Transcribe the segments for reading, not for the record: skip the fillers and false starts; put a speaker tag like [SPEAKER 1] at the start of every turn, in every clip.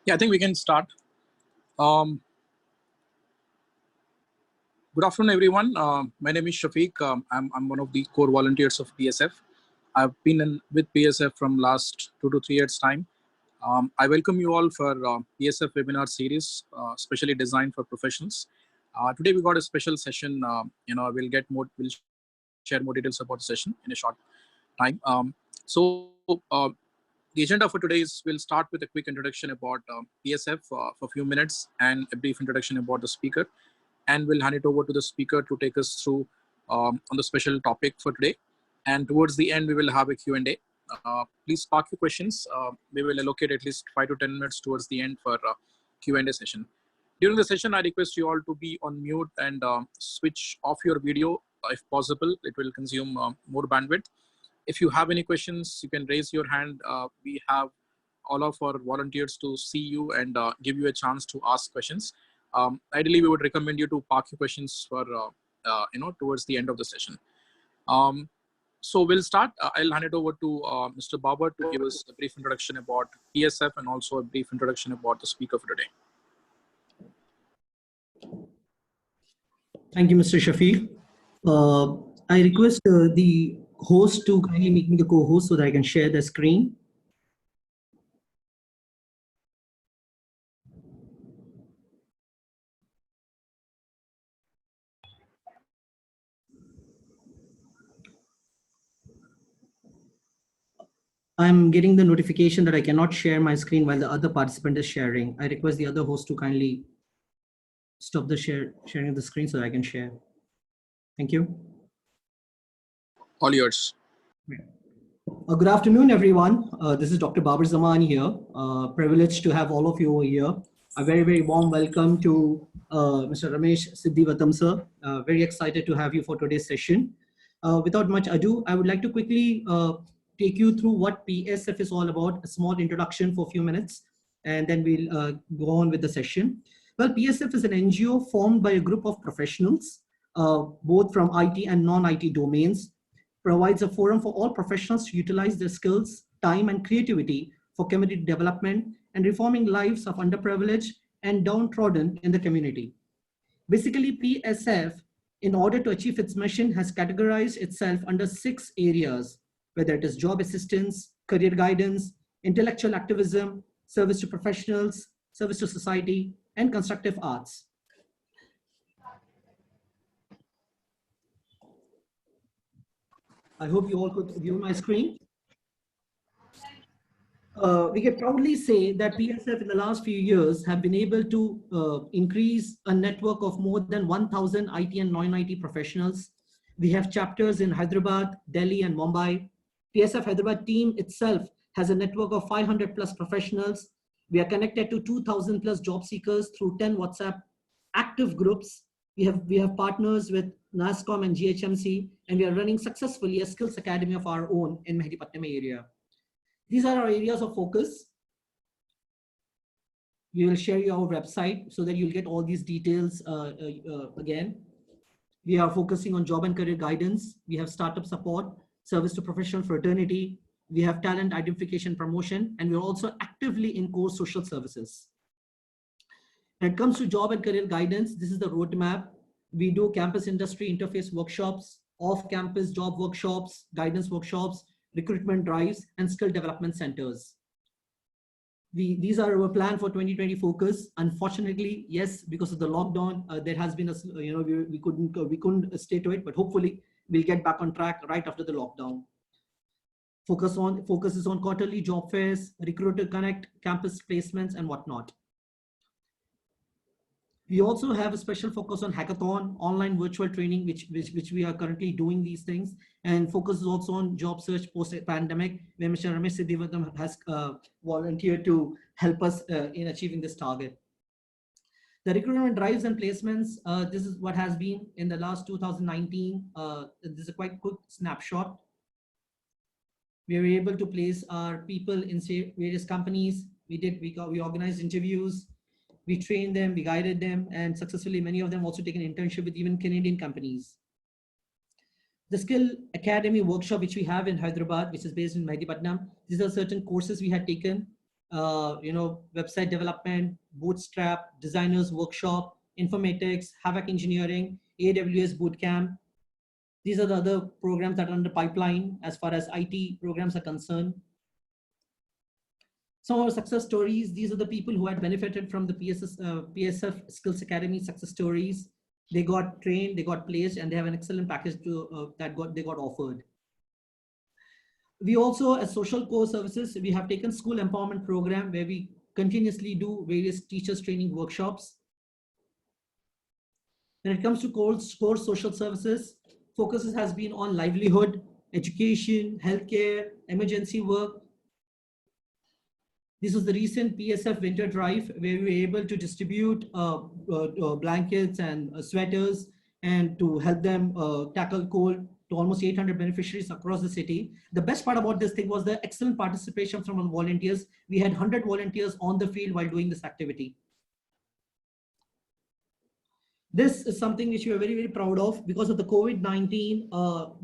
[SPEAKER 1] Yeah, I think we can start. Um, Good afternoon, everyone. My name is Shafiq. I'm one of the core volunteers of PSF. I've been with PSF from last 2 to 3 years time. I welcome you all for PSF webinar series, specially designed for professionals. Today we got a special session. We'll share more details about the session in a short time. So the agenda for today is we'll start with a quick introduction about PSF for a few minutes and a brief introduction about the speaker, and we'll hand it over to the speaker to take us through on the special topic for today. And towards the end, we will have a Q&A. Please park your questions. We will allocate at least 5 to 10 minutes towards the end for Q&A session. During the session, I request you all to be on mute and switch off your video if possible. It will consume more bandwidth. If you have any questions, you can raise your hand. We have all of our volunteers to see you and give you a chance to ask questions. Ideally, we would recommend you to park your questions for towards the end of the session. So we'll start. I'll hand it over to Mr. Babar to give us a brief introduction about PSF and also a brief introduction about the speaker for today.
[SPEAKER 2] Thank you, Mr. Shafiq. I request the host to kindly make me the co-host so that I can share the screen. I'm getting the notification that I cannot share my screen while the other participant is sharing. I request the other host to kindly stop the sharing of the screen so that I can share. Thank you.
[SPEAKER 1] All yours.
[SPEAKER 2] Good afternoon, everyone. This is Dr. Babar Zaman here. Privileged to have all of you over here. A very, very warm welcome to Mr. Ramesh Siddhivatam sir. Very excited to have you for today's session. Without much ado, I would like to quickly take you through what PSF is all about, a small introduction for a few minutes, and then we'll go on with the session. Well, PSF is an NGO formed by a group of professionals, both from IT and non-IT domains, provides a forum for all professionals to utilize their skills, time, and creativity for community development and reforming lives of underprivileged and downtrodden in the community. Basically, PSF, in order to achieve its mission, has categorized itself under 6 areas, whether it is job assistance, career guidance, intellectual activism, service to professionals, service to society, and constructive arts. I hope you all could view my screen. We can proudly say that PSF in the last few years have been able to increase a network of more than 1,000 IT and non-IT professionals. We have chapters in Hyderabad, Delhi, and Mumbai. PSF Hyderabad team itself has a network of 500 plus professionals. We are connected to 2,000 plus job seekers through 10 WhatsApp active groups. We have partners with NASCOM and GHMC, and we are running successfully a skills academy of our own in Mehdipatnam area. These are our areas of focus. We will share your website so that you'll get all these details again. We are focusing on job and career guidance. We have startup support, service to professional fraternity. We have talent identification promotion, and we're also actively in core social services. When it comes to job and career guidance, this is the roadmap. We do campus industry interface workshops, off-campus job workshops, guidance workshops, recruitment drives, and skill development centers. These are our plan for 2020 focus. Unfortunately, yes, because of the lockdown, there has been we couldn't stay to it, but hopefully we'll get back on track right after the lockdown. Focuses on quarterly job fairs, recruiter connect, campus placements, and whatnot. We also have a special focus on hackathon, online virtual training, which we are currently doing these things, and focuses also on job search post-pandemic, where Mr. Ramesh Siddhivatam has volunteered to help us in achieving this target. The recruitment drives and placements, this is what has been in the last 2019. This is a quite quick snapshot. We were able to place our people in various companies. We organized interviews. We trained them, we guided them, and successfully many of them also taken internship with even Canadian companies. The Skill Academy workshop, which we have in Hyderabad, which is based in Mehdipatnam, these are certain courses we had taken. website development, Bootstrap, designers workshop, informatics, Havoc engineering, AWS bootcamp. These are the other programs that are under pipeline as far as IT programs are concerned. Some of our success stories, these are the people who had benefited from the PSF Skills Academy success stories. They got trained, they got placed, and they have an excellent package they got offered. We also, as social core services, we have taken school empowerment program where we continuously do various teachers training workshops. When it comes to core social services, focus has been on livelihood, education, healthcare, emergency work. This was the recent PSF winter drive where we were able to distribute blankets and sweaters and to help them tackle cold to almost 800 beneficiaries across the city. The best part about this thing was the excellent participation from our volunteers. We had 100 volunteers on the field while doing this activity. This is something which we are very, very proud of. Because of the COVID-19,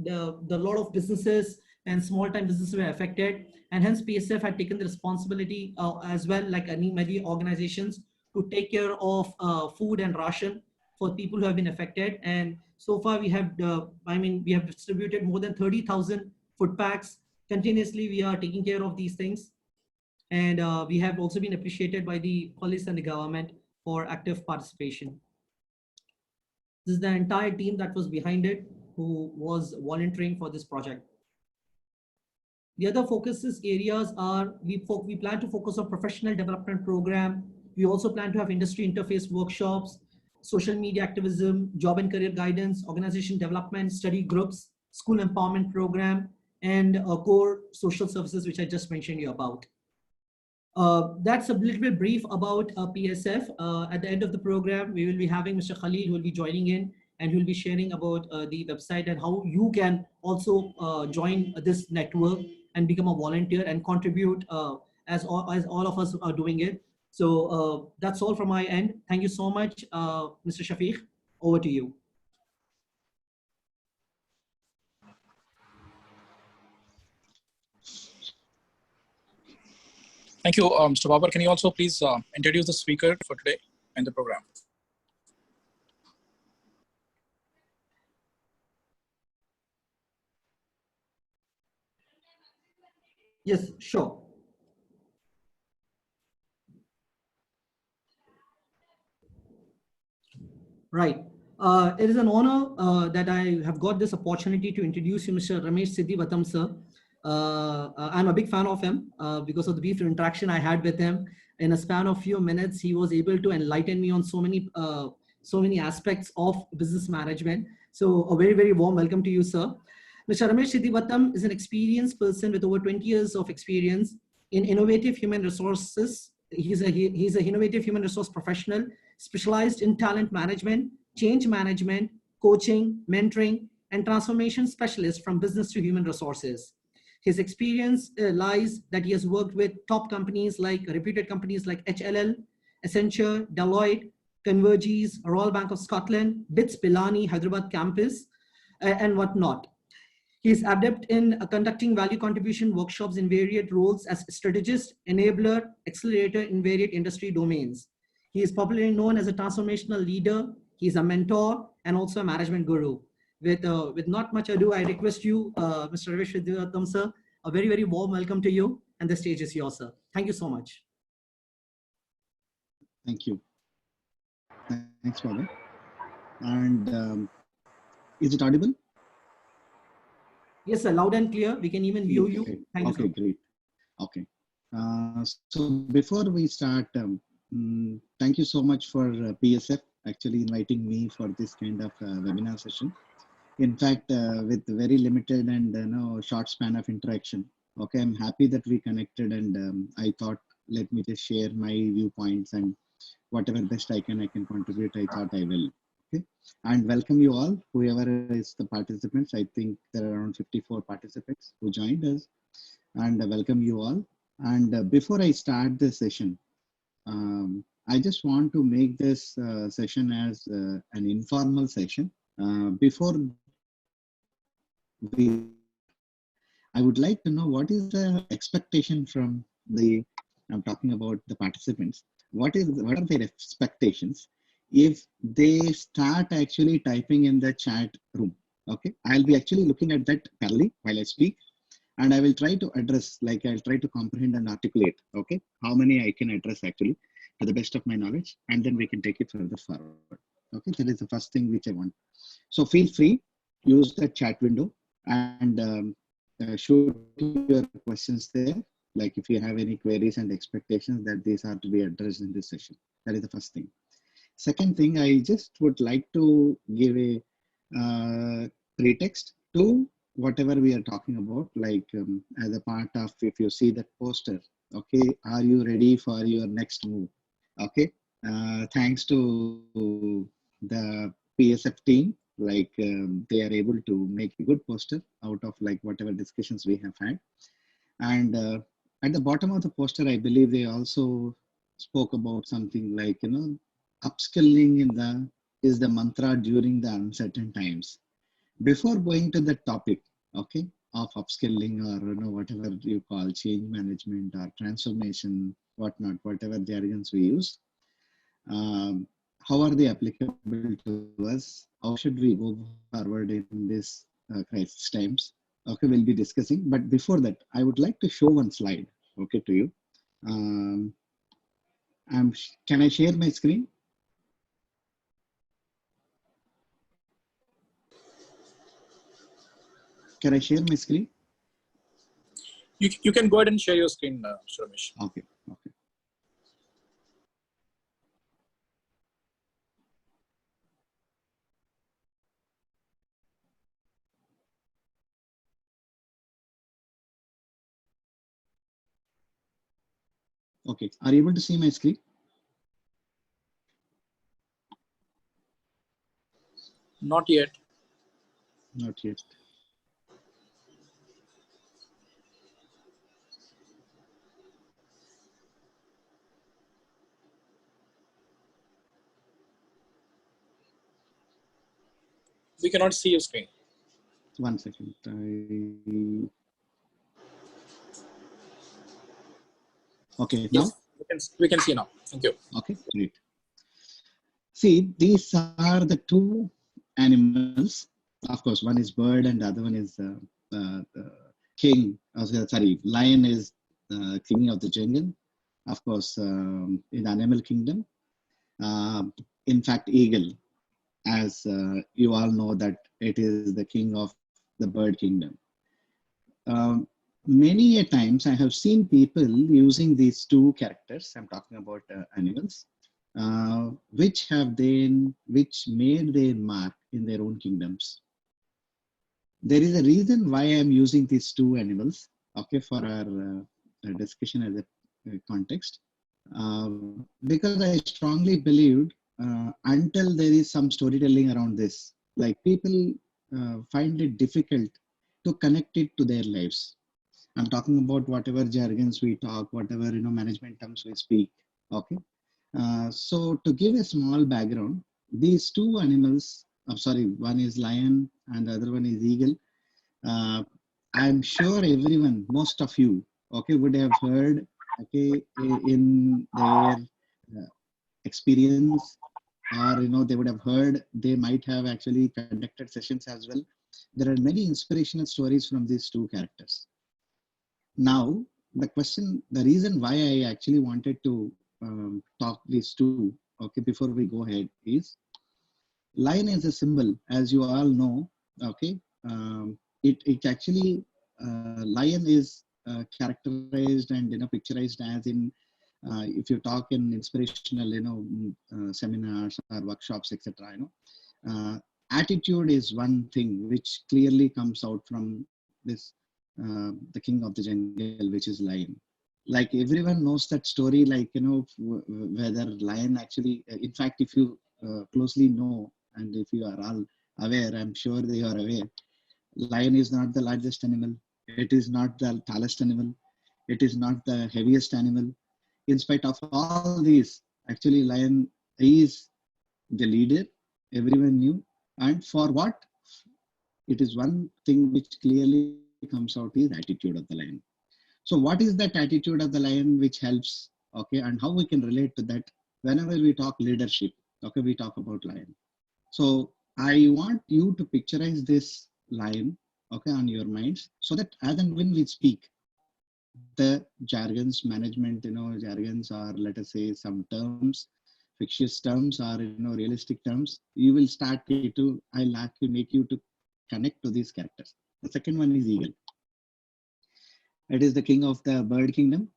[SPEAKER 2] the lot of businesses and small-time businesses were affected, and hence PSF had taken the responsibility as well, like many organizations, to take care of food and ration for people who have been affected. And so far we have, we have distributed more than 30,000 food packs. Continuously, we are taking care of these things. And we have also been appreciated by the police and the government for active participation. This is the entire team that was behind it, who was volunteering for this project. The other focuses areas are, we plan to focus on professional development program. We also plan to have industry interface workshops, social media activism, job and career guidance, organization development, study groups, school empowerment program, and core social services, which I just mentioned you about. That's a little bit brief about PSF. At the end of the program, we will be having Mr. Khalil, who will be joining in, and he will be sharing about the website and how you can also join this network and become a volunteer and contribute as all of us are doing it. So that's all from my end. Thank you so much, Mr. Shafiq. Over to you.
[SPEAKER 1] Thank you, Mr. Babar. Can you also please introduce the speaker for today and the program?
[SPEAKER 2] Yes, sure. Right. It is an honor that I have got this opportunity to introduce you, Mr. Ramesh Siddhivatam, sir. I'm a big fan of him because of the brief interaction I had with him. In a span of few minutes, he was able to enlighten me on so many aspects of business management. So a very, very warm welcome to you, sir. Mr. Ramesh Siddhivatam is an experienced person with over 20 years of experience in innovative human resources. He's a innovative human resource professional specialized in talent management, change management, coaching, mentoring, and transformation specialist from business to human resources. His experience lies that he has worked with top companies like reputed companies like HLL, Accenture, Deloitte, Convergys, Royal Bank of Scotland, BITS Pilani, Hyderabad campus, and whatnot. He is adept in conducting value contribution workshops in varied roles as strategist, enabler, accelerator in varied industry domains. He is popularly known as a transformational leader. He is a mentor and also a management guru. With not much ado, I request you, Mr. Ramesh Siddhivatam, sir, a very, very warm welcome to you, and the stage is yours, sir. Thank you so much.
[SPEAKER 3] Thank you. Thanks, Baba. And is it audible?
[SPEAKER 2] Yes, sir, loud and clear. We can even view you. Thank you,
[SPEAKER 3] okay,
[SPEAKER 2] sir.
[SPEAKER 3] great. Okay. So before we start, thank you so much for PSF actually inviting me for this kind of webinar session. In fact, with very limited and short span of interaction, okay, I'm happy that we connected, and I thought, let me just share my viewpoints and whatever best I can contribute. I thought I will. Okay, and welcome you all, whoever is the participants. I think there are around 54 participants who joined us, and welcome you all. And before I start the session, I just want to make this session as an informal session. Before I would like to know what is the expectation from the I'm talking about the participants. What are their expectations if they start actually typing in the chat room? Okay, I'll be actually looking at that parallelly while I speak, and I will try to address, like I'll try to comprehend and articulate, okay, how many I can address actually to the best of my knowledge, and then we can take it further forward. Okay, that is the first thing which I want. So feel free, use the chat window and shoot your questions there. Like if you have any queries and expectations that these are to be addressed in this session. That is the first thing. Second thing, I just would like to give a pretext to whatever we are talking about, like as a part of, if you see that poster, okay, are you ready for your next move? Okay, thanks to the PSF team, like they are able to make a good poster out of like whatever discussions we have had. And at the bottom of the poster, I believe they also spoke about something like, you know, upskilling is the mantra during the uncertain times. Before going to the topic, okay, of upskilling, or you know, whatever you call change management or transformation, whatnot, whatever jargons we use, how are they applicable to us? How should we go forward in this crisis times? Okay, we'll be discussing. But before that, I would like to show one slide, okay, to you. Can I share my screen? Can I share my screen?
[SPEAKER 1] You can go ahead and share your screen, Mr. Ramesh.
[SPEAKER 3] Okay, okay. Okay, are you able to see my screen?
[SPEAKER 1] Not yet.
[SPEAKER 3] Not yet.
[SPEAKER 1] We cannot see your screen.
[SPEAKER 3] One second. Okay, now?
[SPEAKER 1] Yes, we can see now. Thank you.
[SPEAKER 3] Okay, great. See, these are the two animals. Of course, one is bird and the other one is king. Sorry, lion is king of the jungle. Of course, in the animal kingdom. In fact, eagle, as you all know, that it is the king of the bird kingdom. Many a times I have seen people using these two characters. I'm talking about animals, which made their mark in their own kingdoms. There is a reason why I'm using these two animals, okay, for our discussion as a context, because I strongly believed until there is some storytelling around this, like people find it difficult to connect it to their lives. I'm talking about whatever jargons we talk, whatever, you know, management terms we speak. Okay. So to give a small background, these two animals, one is lion and the other one is eagle. I'm sure everyone, most of you, okay, would have heard, okay, in their experience, or, you know, they would have heard, they might have actually conducted sessions as well. There are many inspirational stories from these two characters. Now, the reason why I actually wanted to talk these two, okay, before we go ahead, is lion is a symbol, as you all know, okay. It actually, lion is characterized and, you know, picturized as in, if you talk in inspirational, you know, seminars or workshops, etc., you know, attitude is one thing which clearly comes out from this, the king of the jungle, which is lion. Like everyone knows that story, like, you know, whether lion actually, in fact, if you closely know, and if you are all aware, I'm sure they are aware, lion is not the largest animal. It is not the tallest animal. It is not the heaviest animal. In spite of all these, actually lion is the leader, everyone knew. And for what? It is one thing which clearly comes out is attitude of the lion. So what is that attitude of the lion which helps, okay, and how we can relate to that whenever we talk leadership, okay, we talk about lion. So I want you to picturize this lion, okay, on your minds, so that as and when we speak, the jargons, management, jargons, or let us say some terms, fictitious terms, or realistic terms, you will start to, I'll have to make you to connect to these characters. The second one is eagle. It is the king of the bird kingdom.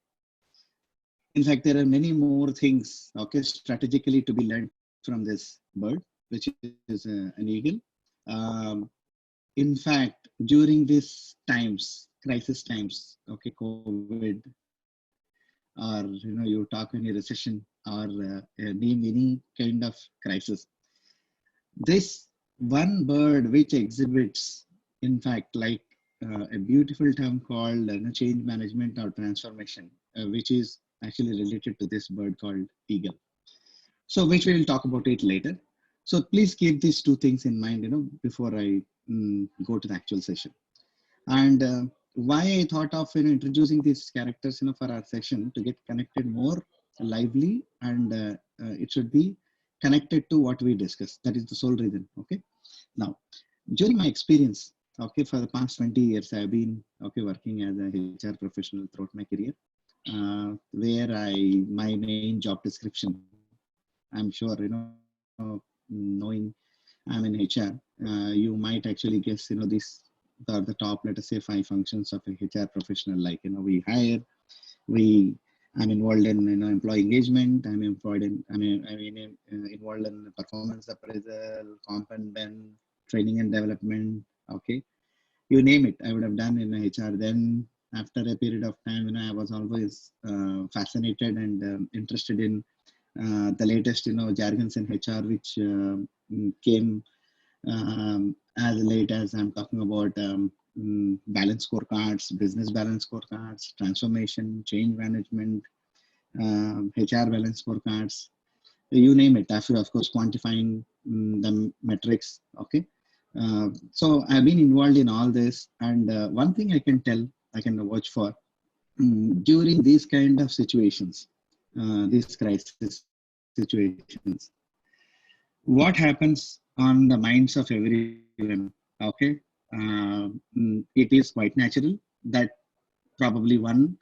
[SPEAKER 3] In fact, there are many more things, okay, strategically to be learned from this bird, which is an eagle. In fact, during these times, crisis times, okay, COVID, or you talk any recession, or name any kind of crisis, this one bird which exhibits, in fact, like a beautiful term called change management or transformation, which is actually related to this bird called eagle. So which we will talk about it later. So please keep these two things in mind, before I go to the actual session. And why I thought of introducing these characters, for our session, to get connected more lively, and it should be connected to what we discussed. That is the sole reason. Okay. Now, during my experience, okay, for the past 20 years, I've been working as a HR professional throughout my career, where my main job description, I'm sure knowing I'm in HR, you might actually guess these are the top, let us say, 5 functions of a HR professional. Like we hire, I'm involved in employee engagement. I'm involved in performance appraisal, comp and ben, training and development. Okay, you name it, I would have done in HR. Then after a period of time, I was always fascinated and interested in the latest jargons in HR, which came as late as I'm talking about balance scorecards, business balance scorecards, transformation, change management, HR balance scorecards, you name it. After, of course, quantifying the metrics. Okay. So I've been involved in all this, and one thing I can watch for during these kind of situations, these crisis situations, what happens on the minds of everyone. Okay, it is quite natural that probably one,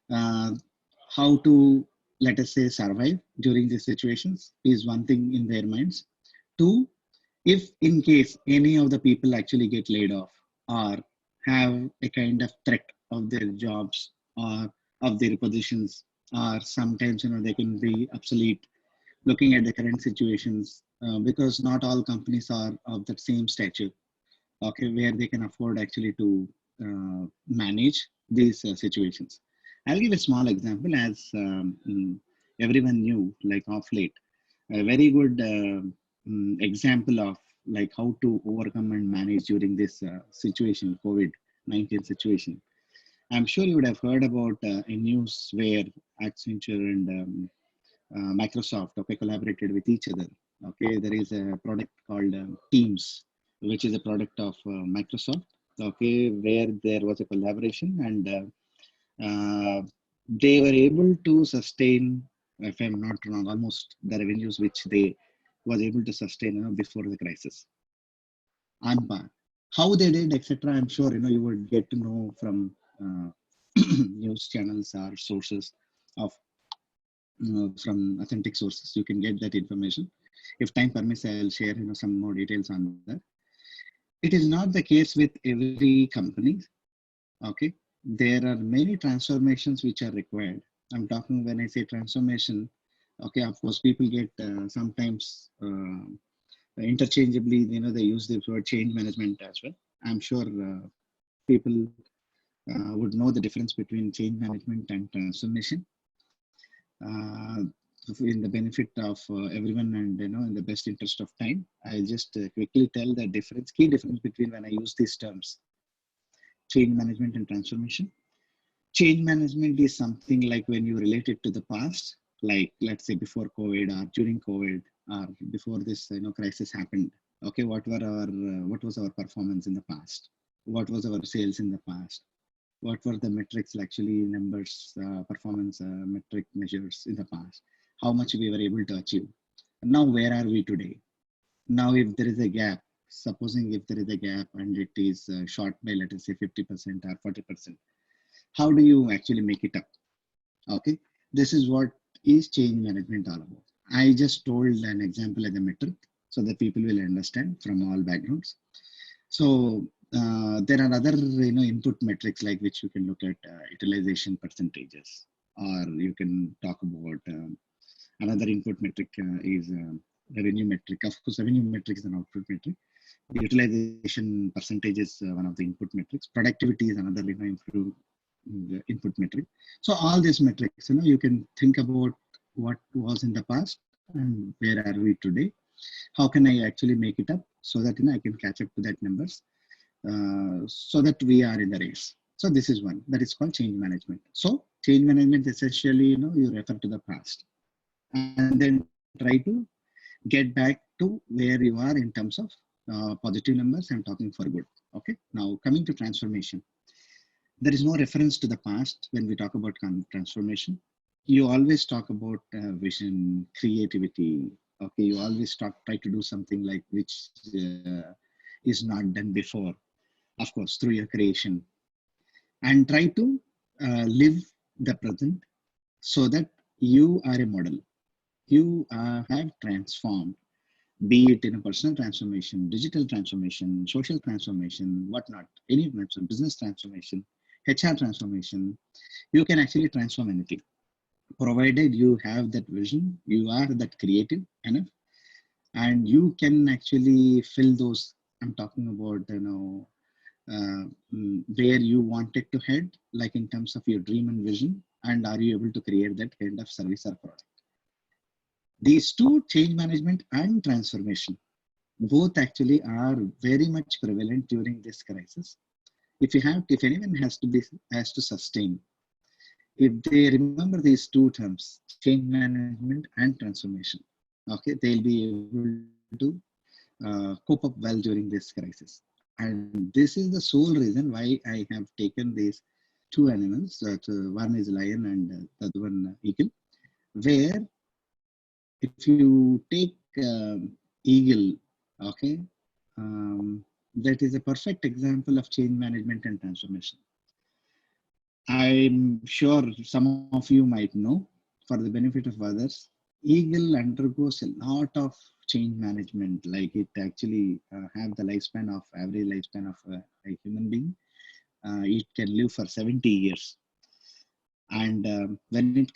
[SPEAKER 3] how to, let us say, survive during these situations is one thing in their minds. Two, if in case any of the people actually get laid off or have a kind of threat of their jobs or of their positions, or sometimes they can be obsolete, looking at the current situations, because not all companies are of the same stature, okay, where they can afford actually to manage these situations. I'll give a small example. As everyone knew, like of late, a very good example of like how to overcome and manage during this situation, COVID-19 situation. I'm sure you would have heard about a news where Accenture and Microsoft, okay, collaborated with each other. Okay, there is a product called Teams, which is a product of Microsoft. Okay, where there was a collaboration, and they were able to sustain, if I'm not wrong, almost the revenues which they was able to sustain before the crisis. On par. How they did, etc. I'm sure you would get to know from news channels or sources of from authentic sources. You can get that information. If time permits, I'll share some more details on that. It is not the case with every company. Okay, there are many transformations which are required. I'm talking, when I say transformation, okay, of course people get sometimes interchangeably, they use the word change management as well. I'm sure people would know the difference between change management and transformation. In the benefit of everyone, and in the best interest of time, I'll just quickly tell the key difference between when I use these terms, change management and transformation. Change management is something like when you relate it to the past, like let's say before COVID or during COVID or before this crisis happened. Okay, what was our performance in the past? What was our sales in the past? What were the metrics, actually numbers, performance metric measures in the past? How much we were able to achieve? Now, where are we today? Now, if there is a gap, supposing if there is a gap and it is short by, let us say, 50% or 40%, how do you actually make it up? Okay, this is what is change management all about. I just told an example as a metric so that people will understand from all backgrounds. So there are other input metrics like which you can look at utilization percentages, or you can talk about another input metric is revenue metric. Of course, revenue metric is an output metric. The utilization percentage is one of the input metrics. Productivity is another improve the input metric. So all these metrics, you can think about what was in the past and where are we today. How can I actually make it up so that I can catch up to that numbers, so that we are in the race. So this is one that is called change management. So change management essentially, you refer to the past and then try to get back to where you are in terms of positive numbers. I'm talking for good. Okay. Now coming to transformation, there is no reference to the past when we talk about transformation. You always talk about vision, creativity. Okay, you always try to do something like which is not done before, of course, through your creation, and try to live the present so that you are a model. You have transformed, be it in a personal transformation, digital transformation, social transformation, whatnot, any business transformation, HR transformation. You can actually transform anything, provided you have that vision, you are that creative enough, and you can actually fill those. I'm talking about, where you wanted to head, like in terms of your dream and vision, and are you able to create that kind of service or product? These two, change management and transformation, both actually are very much prevalent during this crisis. If anyone has to sustain, if they remember these two terms, change management and transformation, okay, they'll be able to cope up well during this crisis. And this is the sole reason why I have taken these two animals. One is lion and the other one eagle, where if you take eagle, okay, that is a perfect example of change management and transformation. I'm sure some of you might know, for the benefit of others, eagle undergoes a lot of change management. Like it actually have the average lifespan of a human being. It can live for 70 years. And when it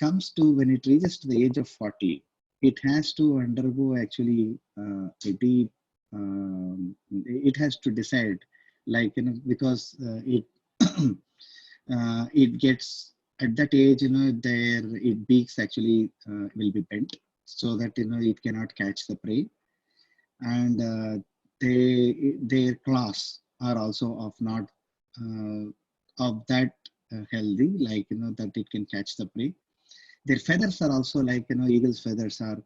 [SPEAKER 3] reaches to the age of 40, it has to undergo actually a deep, it has to decide, like, because it it gets at that age, its beaks actually will be bent so that it cannot catch the prey, and their claws are also of that healthy, like that it can catch the prey. Their feathers are also like eagle's feathers are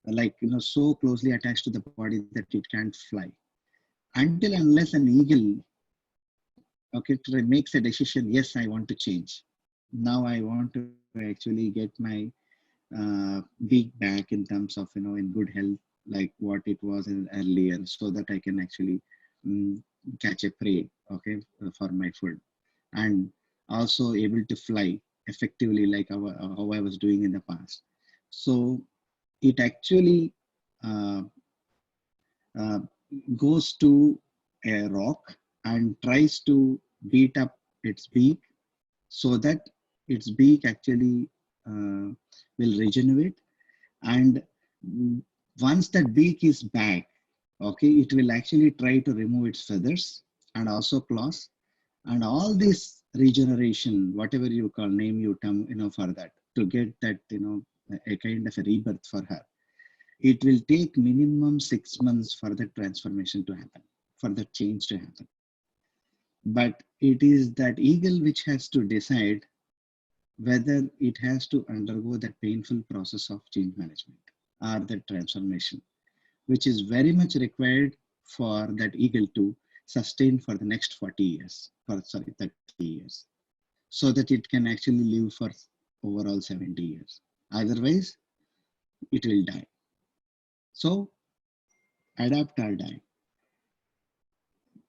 [SPEAKER 3] like so closely attached to the body that it can't fly. Until unless an eagle, okay, makes a decision, yes, I want to change. Now I want to actually get my beak back in terms of in good health, like what it was earlier, so that I can actually catch a prey, okay, for my food, and also able to fly effectively like how I was doing in the past. So it actually goes to a rock and tries to beat up its beak so that its beak actually will regenerate. And once that beak is back, okay, it will actually try to remove its feathers and also claws, and all this regeneration, whatever you call, name you term, for that, to get that, a kind of a rebirth for her. It will take minimum 6 months for the transformation to happen, for the change to happen. But it is that eagle which has to decide whether it has to undergo that painful process of change management or that transformation, which is very much required for that eagle to sustain for the next 40 years, 30 years. so that it can actually live for overall 70 years. Otherwise, it will die. So adapt or die.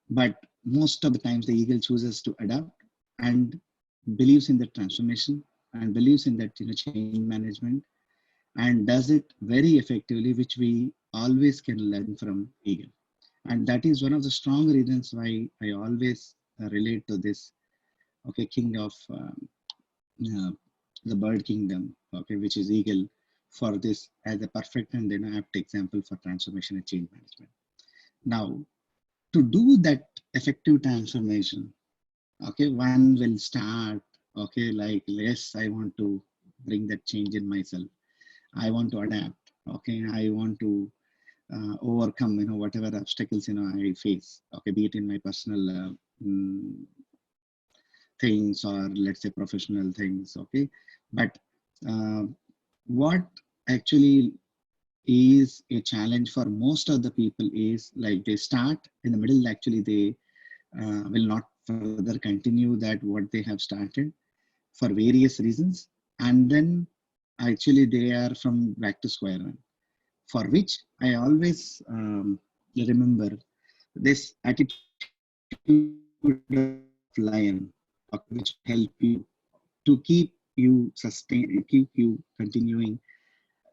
[SPEAKER 3] But most of the times the eagle chooses to adapt and believes in the transformation and believes in that change management and does it very effectively, which we always can learn from eagle. And that is one of the strong reasons why I always relate to this, okay, king of the bird kingdom, okay, which is eagle, for this as a perfect and apt example for transformation and change management. Now, to do that effective transformation, okay, one will start, okay, like, yes, I want to bring that change in myself. I want to adapt, okay, I want to overcome, whatever obstacles, I face, okay, be it in my personal things or let's say professional things, okay. But what actually is a challenge for most of the people is like they start in the middle, actually they will not further continue that what they have started for various reasons, and then actually they are from back to square one, for which I always remember this attitude of lion, which help you to keep you continuing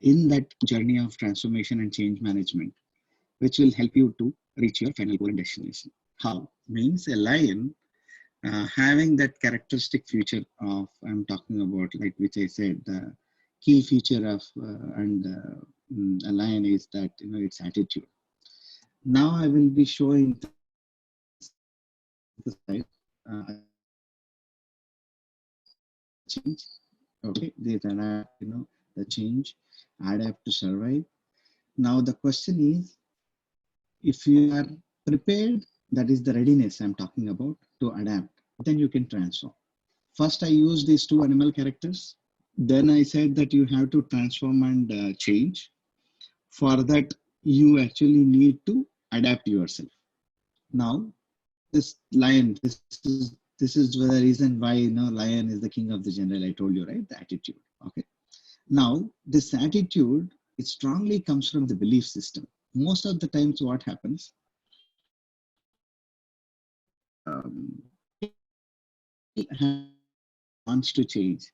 [SPEAKER 3] in that journey of transformation and change management, which will help you to reach your final goal and destination. How? Means a lion having that characteristic feature of, I'm talking about, like which I said, the key feature of a lion is that its attitude. Now I will be showing the slide. Change. Okay, these are the change, adapt to survive. Now the question is, if you are prepared, that is the readiness I'm talking about, to adapt, then you can transform. First, I used these two animal characters. Then I said that you have to transform and change. For that, you actually need to adapt yourself. Now, this lion, this is the reason why lion is the king of the jungle. I told you, right? The attitude. Okay. Now, this attitude, it strongly comes from the belief system. Most of the times, what happens? Wants to change.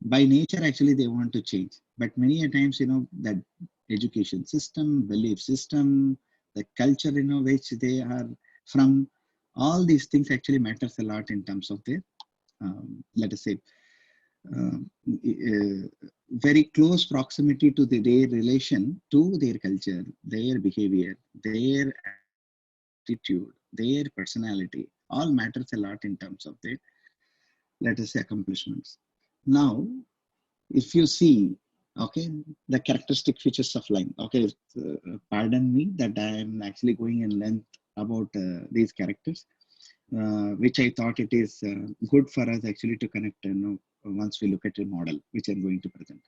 [SPEAKER 3] By nature, actually, they want to change. But many a times, that education system, belief system, the culture, which they are from, all these things actually matters a lot in terms of their, let us say, very close proximity to their relation to their culture, their behavior, their attitude, their personality, all matters a lot in terms of their, let us say, accomplishments. Now, if you see, okay, the characteristic features of lion, okay, pardon me that I am actually going in length about these characters, which I thought it is good for us actually to connect, once we look at a model, which I'm going to present.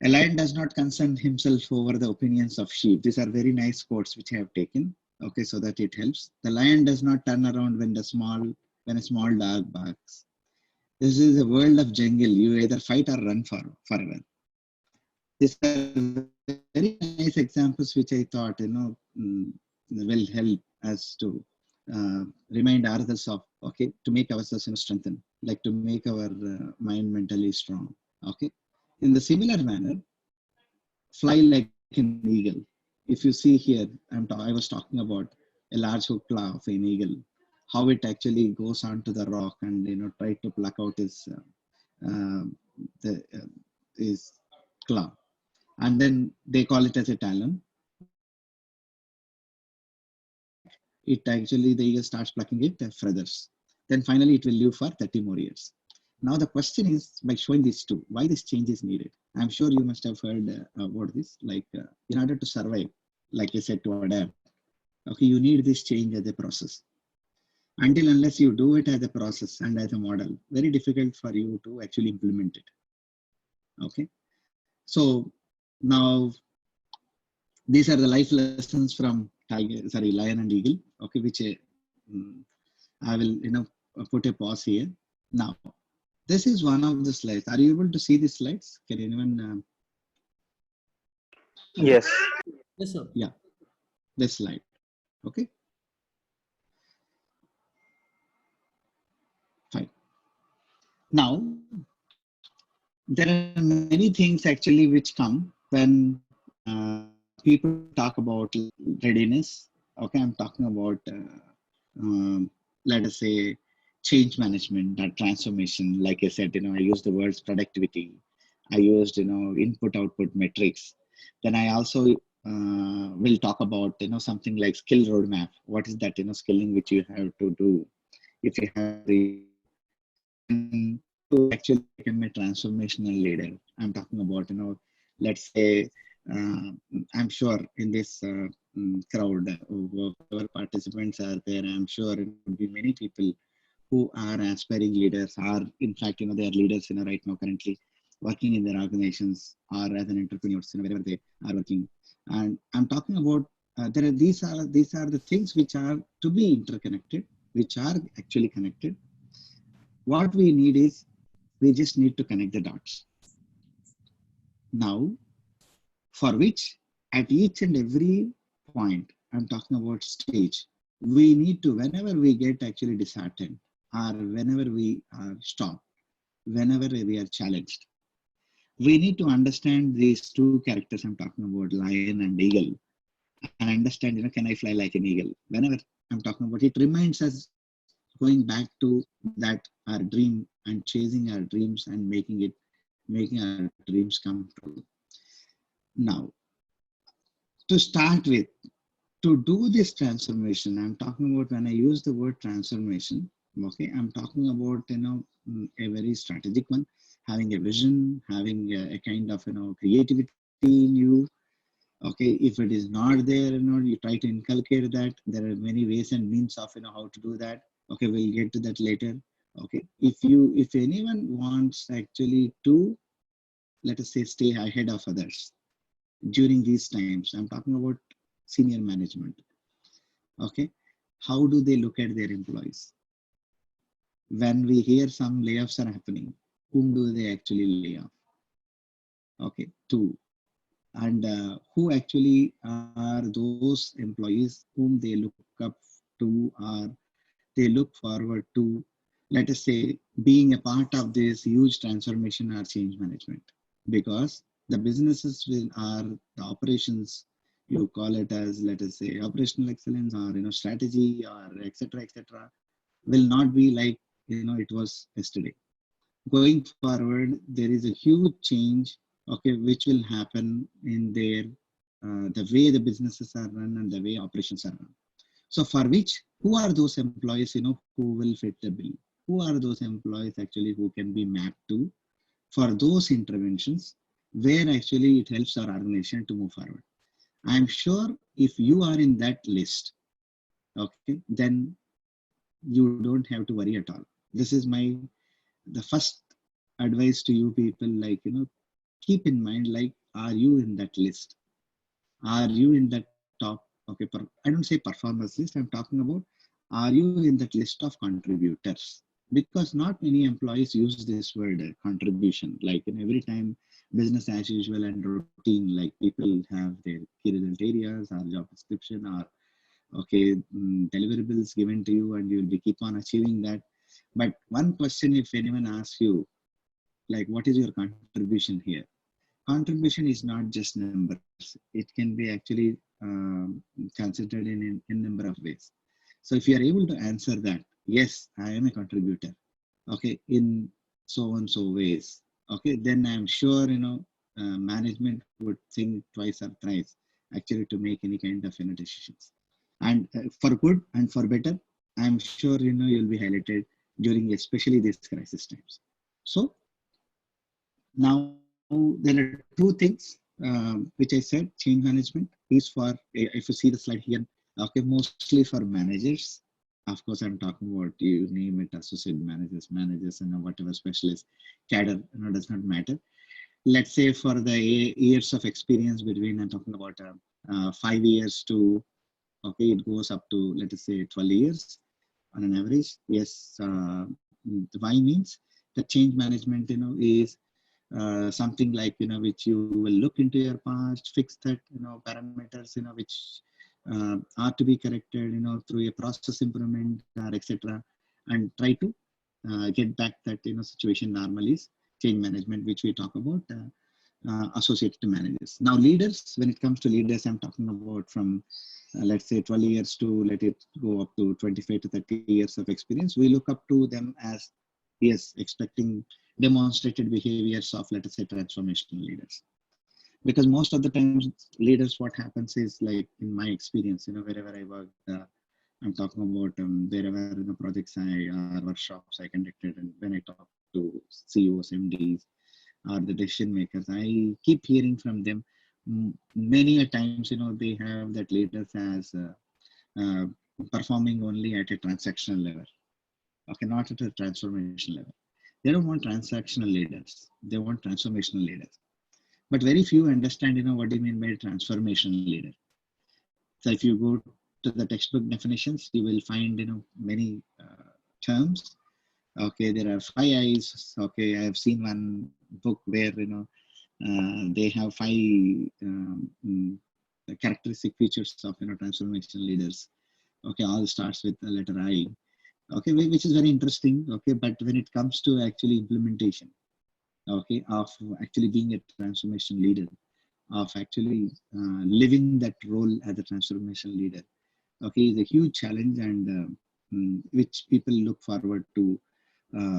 [SPEAKER 3] A lion does not concern himself over the opinions of sheep. These are very nice quotes which I have taken, okay, so that it helps. The lion does not turn around when a small dog barks. This is a world of jungle. You either fight or run forever. These are very nice examples which I thought, will help us to remind ourselves of, okay, to make ourselves strengthen, like to make our mind mentally strong. Okay. In the similar manner, fly like an eagle. If you see here, I was talking about a large hook claw of an eagle, how it actually goes onto the rock and try to pluck out his claw, and then they call it as a talon. It actually, the eagle starts plucking it, the feathers. Then finally it will live for 30 more years. Now the question is, by showing these two, why this change is needed? I'm sure you must have heard about this, like in order to survive, like I said, to adapt, okay, you need this change as a process. Until unless you do it as a process and as a model, very difficult for you to actually implement it. Okay. So now these are the life lessons from lion and eagle, okay, which I will, put a pause here. Now, this is one of the slides. Are you able to see the slides? Can anyone?
[SPEAKER 4] Yes.
[SPEAKER 2] Yes, sir.
[SPEAKER 3] Yeah, this slide. Okay. Fine. Now, there are many things actually which come when people talk about readiness. Okay, I'm talking about, let us say, change management, that transformation. Like I said, I used the words productivity. I used, input-output metrics. Then I also will talk about, something like skill roadmap. What is that, skilling which you have to do if you have the to actually become a transformational leader. I'm talking about, let's say, I'm sure in this crowd, whoever participants are there, I'm sure it would be many people who are aspiring leaders, are in fact, they are leaders, right now currently working in their organizations or as an entrepreneurs, wherever they are working. And I'm talking about these are the things which are to be interconnected, which are actually connected. What we need is, we just need to connect the dots. Now, for which at each and every point, I'm talking about stage, we need to, whenever we get actually disheartened or whenever we are stopped, whenever we are challenged, we need to understand these two characters I'm talking about, lion and eagle, and understand, can I fly like an eagle? Whenever I'm talking about, it reminds us going back to that our dream and chasing our dreams and making our dreams come true. Now, to start with, to do this transformation, I'm talking about, when I use the word transformation, okay, I'm talking about, a very strategic one, having a vision, having a kind of, creativity in you. Okay, if it is not there, you try to inculcate that. There are many ways and means of, how to do that. Okay, we'll get to that later. Okay, if anyone wants actually to, let us say, stay ahead of others during these times, I'm talking about senior management. Okay, how do they look at their employees? When we hear some layoffs are happening, whom do they actually lay off? Okay, two. And who actually are those employees whom they look up to, or they look forward to, let us say, being a part of this huge transformation or change management? Because the businesses are the operations, you call it as, let us say, operational excellence, or strategy, or etc., will not be like it was yesterday. Going forward, there is a huge change, okay, which will happen in their the way the businesses are run and the way operations are run. So for which, who are those employees, who will fit the bill? Who are those employees actually who can be mapped to for those interventions where actually it helps our organization to move forward? I'm sure if you are in that list, okay, then you don't have to worry at all. This is the first advice to you people, like, keep in mind, like, are you in that list? Are you in that top? Okay, I don't say performance list, I'm talking about, are you in that list of contributors? Because not many employees use this word contribution, like in every time business as usual and routine, like people have their key result areas or job description, or okay, deliverables given to you, and you will be keep on achieving that. But one question, if anyone asks you, like, what is your contribution here? Contribution is not just numbers. It can be actually considered in number of ways. So if you are able to answer that, yes, I am a contributor, okay, in so and so ways, okay, then I'm sure, management would think twice or thrice actually to make any kind of decisions. And for good and for better, I'm sure, you'll be highlighted during especially these crisis times. So now, there are two things which I said. Change management is for, if you see the slide here, okay, mostly for managers. Of course, I'm talking about, you name it, associate managers, and whatever specialist, cadre, does not matter. Let's say for the years of experience between, I'm talking about 5 years to, okay, it goes up to, let us say, 12 years on an average. Yes, The why means the change management, is something like, which you will look into your past, fix that, parameters, which are to be corrected, through a process improvement or etc. And try to get back that, situation normal is change management, which we talk about associated to managers. Now, leaders, when it comes to leaders, I'm talking about from, let's say 12 years to let it go up to 25 to 30 years of experience. We look up to them as, yes, expecting demonstrated behaviors of, let us say, transformational leaders. Because most of the times leaders, what happens is, like in my experience, wherever I work, I'm talking about wherever projects or workshops I conducted, and when I talk to CEOs, MDs, or the decision makers, I keep hearing from them many a times, they have that leaders as performing only at a transactional level, okay, not at a transformation level. They don't want transactional leaders, they want transformational leaders. But very few understand, what do you mean by transformational leader. So if you go to the textbook definitions, you will find, many terms. Okay, there are 5 I's. Okay, I have seen one book where, they have 5 characteristic features of, transformational leaders. Okay, all starts with the letter I. Okay, which is very interesting. Okay, but when it comes to actually implementation, okay, of actually being a transformation leader, of actually living that role as a transformation leader, okay, is a huge challenge, and which people look forward to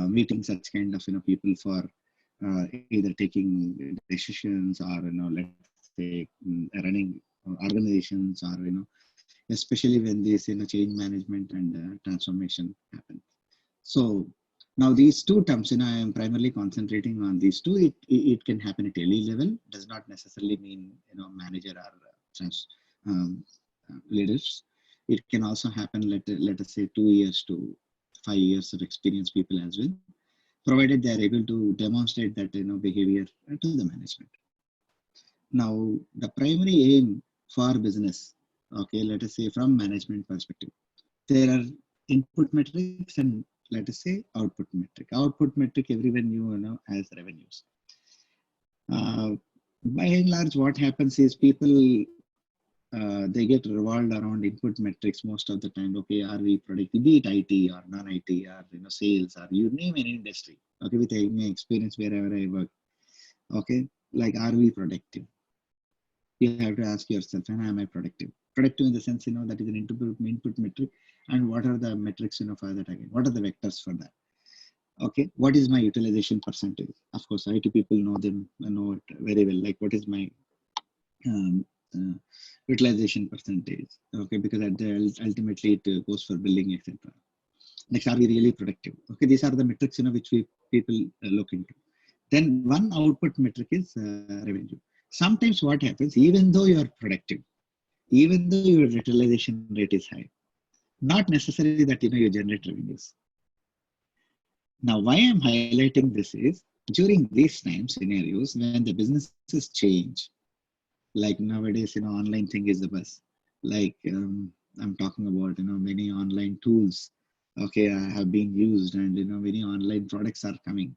[SPEAKER 3] meeting such kind of, people for either taking decisions or, let's say, running organizations, or, especially when this, change management and transformation happen. So now these two terms, I am primarily concentrating on these two. It can happen at any level. Does not necessarily mean, manager or leaders. It can also happen, let us say 2 years to 5 years of experience people as well, provided they are able to demonstrate that, behavior to the management. Now, the primary aim for business, okay, let us say from management perspective, there are input metrics and, let us say, output metric. Output metric, everyone has revenues. By and large, what happens is people, they get revolved around input metrics most of the time. Okay, are we productive? Be it IT or non-IT or, sales, or you name any industry. Okay, with my experience wherever I work. Okay, like, are we productive? You have to ask yourself, am I productive? Productive in the sense, that is an input metric. And what are the metrics, for that again? What are the vectors for that? Okay, what is my utilization percentage? Of course, IT people know it very well. Like, what is my utilization percentage? Okay, because ultimately it goes for billing, etc. Next, are we really productive? Okay, these are the metrics, which people look into. Then one output metric is revenue. Sometimes what happens, even though you are productive, even though your utilization rate is high, not necessarily that, you generate revenues. Now, why I'm highlighting this is, during these time scenarios, when the businesses change, like nowadays, online thing is the best. Like, I'm talking about, many online tools, okay, have been used, and, many online products are coming.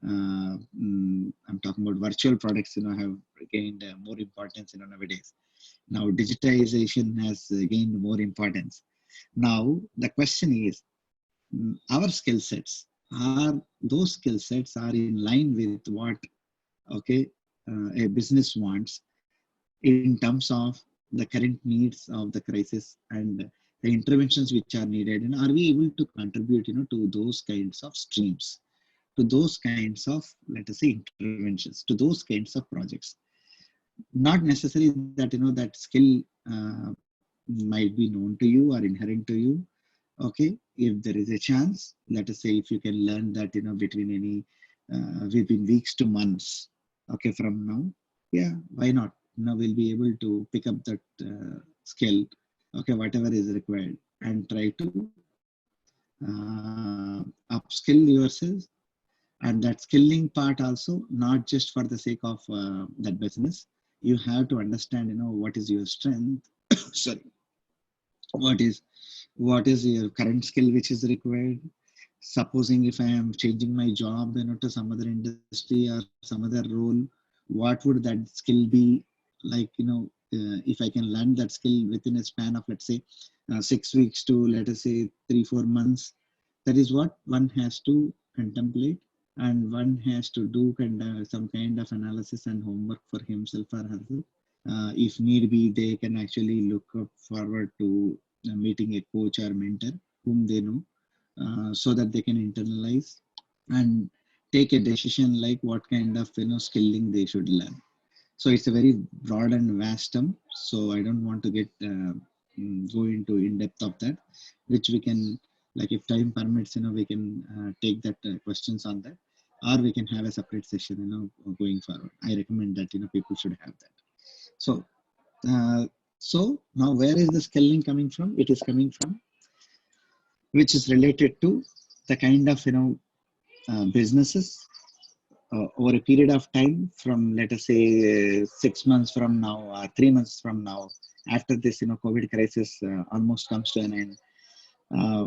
[SPEAKER 3] I'm talking about virtual products, have gained more importance, nowadays. Now, digitization has gained more importance. Now, the question is, our skill sets, those skill sets are in line with what, okay, a business wants in terms of the current needs of the crisis and the interventions which are needed, and are we able to contribute, to those kinds of streams, to those kinds of, let us say, interventions, to those kinds of projects. Not necessarily that, that skill might be known to you or inherent to you. Okay, if there is a chance, let us say, if you can learn that, between weeks to months, okay, from now, yeah, why not? We'll be able to pick up that skill, okay, whatever is required, and try to upskill yourself. And that skilling part also, not just for the sake of that business. You have to understand, what is your strength. Sorry, what is your current skill which is required. Supposing if I am changing my job, to some other industry or some other role, what would that skill be like, if I can learn that skill within a span of, let's say, 6 weeks to, let us say, 3-4 months. That is what one has to contemplate, and one has to do some kind of analysis and homework for himself or herself. If need be, they can actually look up forward to meeting a coach or mentor whom they know, so that they can internalize and take a decision like what kind of skilling they should learn. So it's a very broad and vast term, so I don't want to get go into in depth of that, which we can, like, if time permits, we can take that questions on that, or we can have a separate session going forward. I recommend that people should have that. So so now, where is the skilling coming from? It is coming from, which is related to the kind of businesses over a period of time, from, let us say, 6 months from now or 3 months from now, after this COVID crisis almost comes to an end.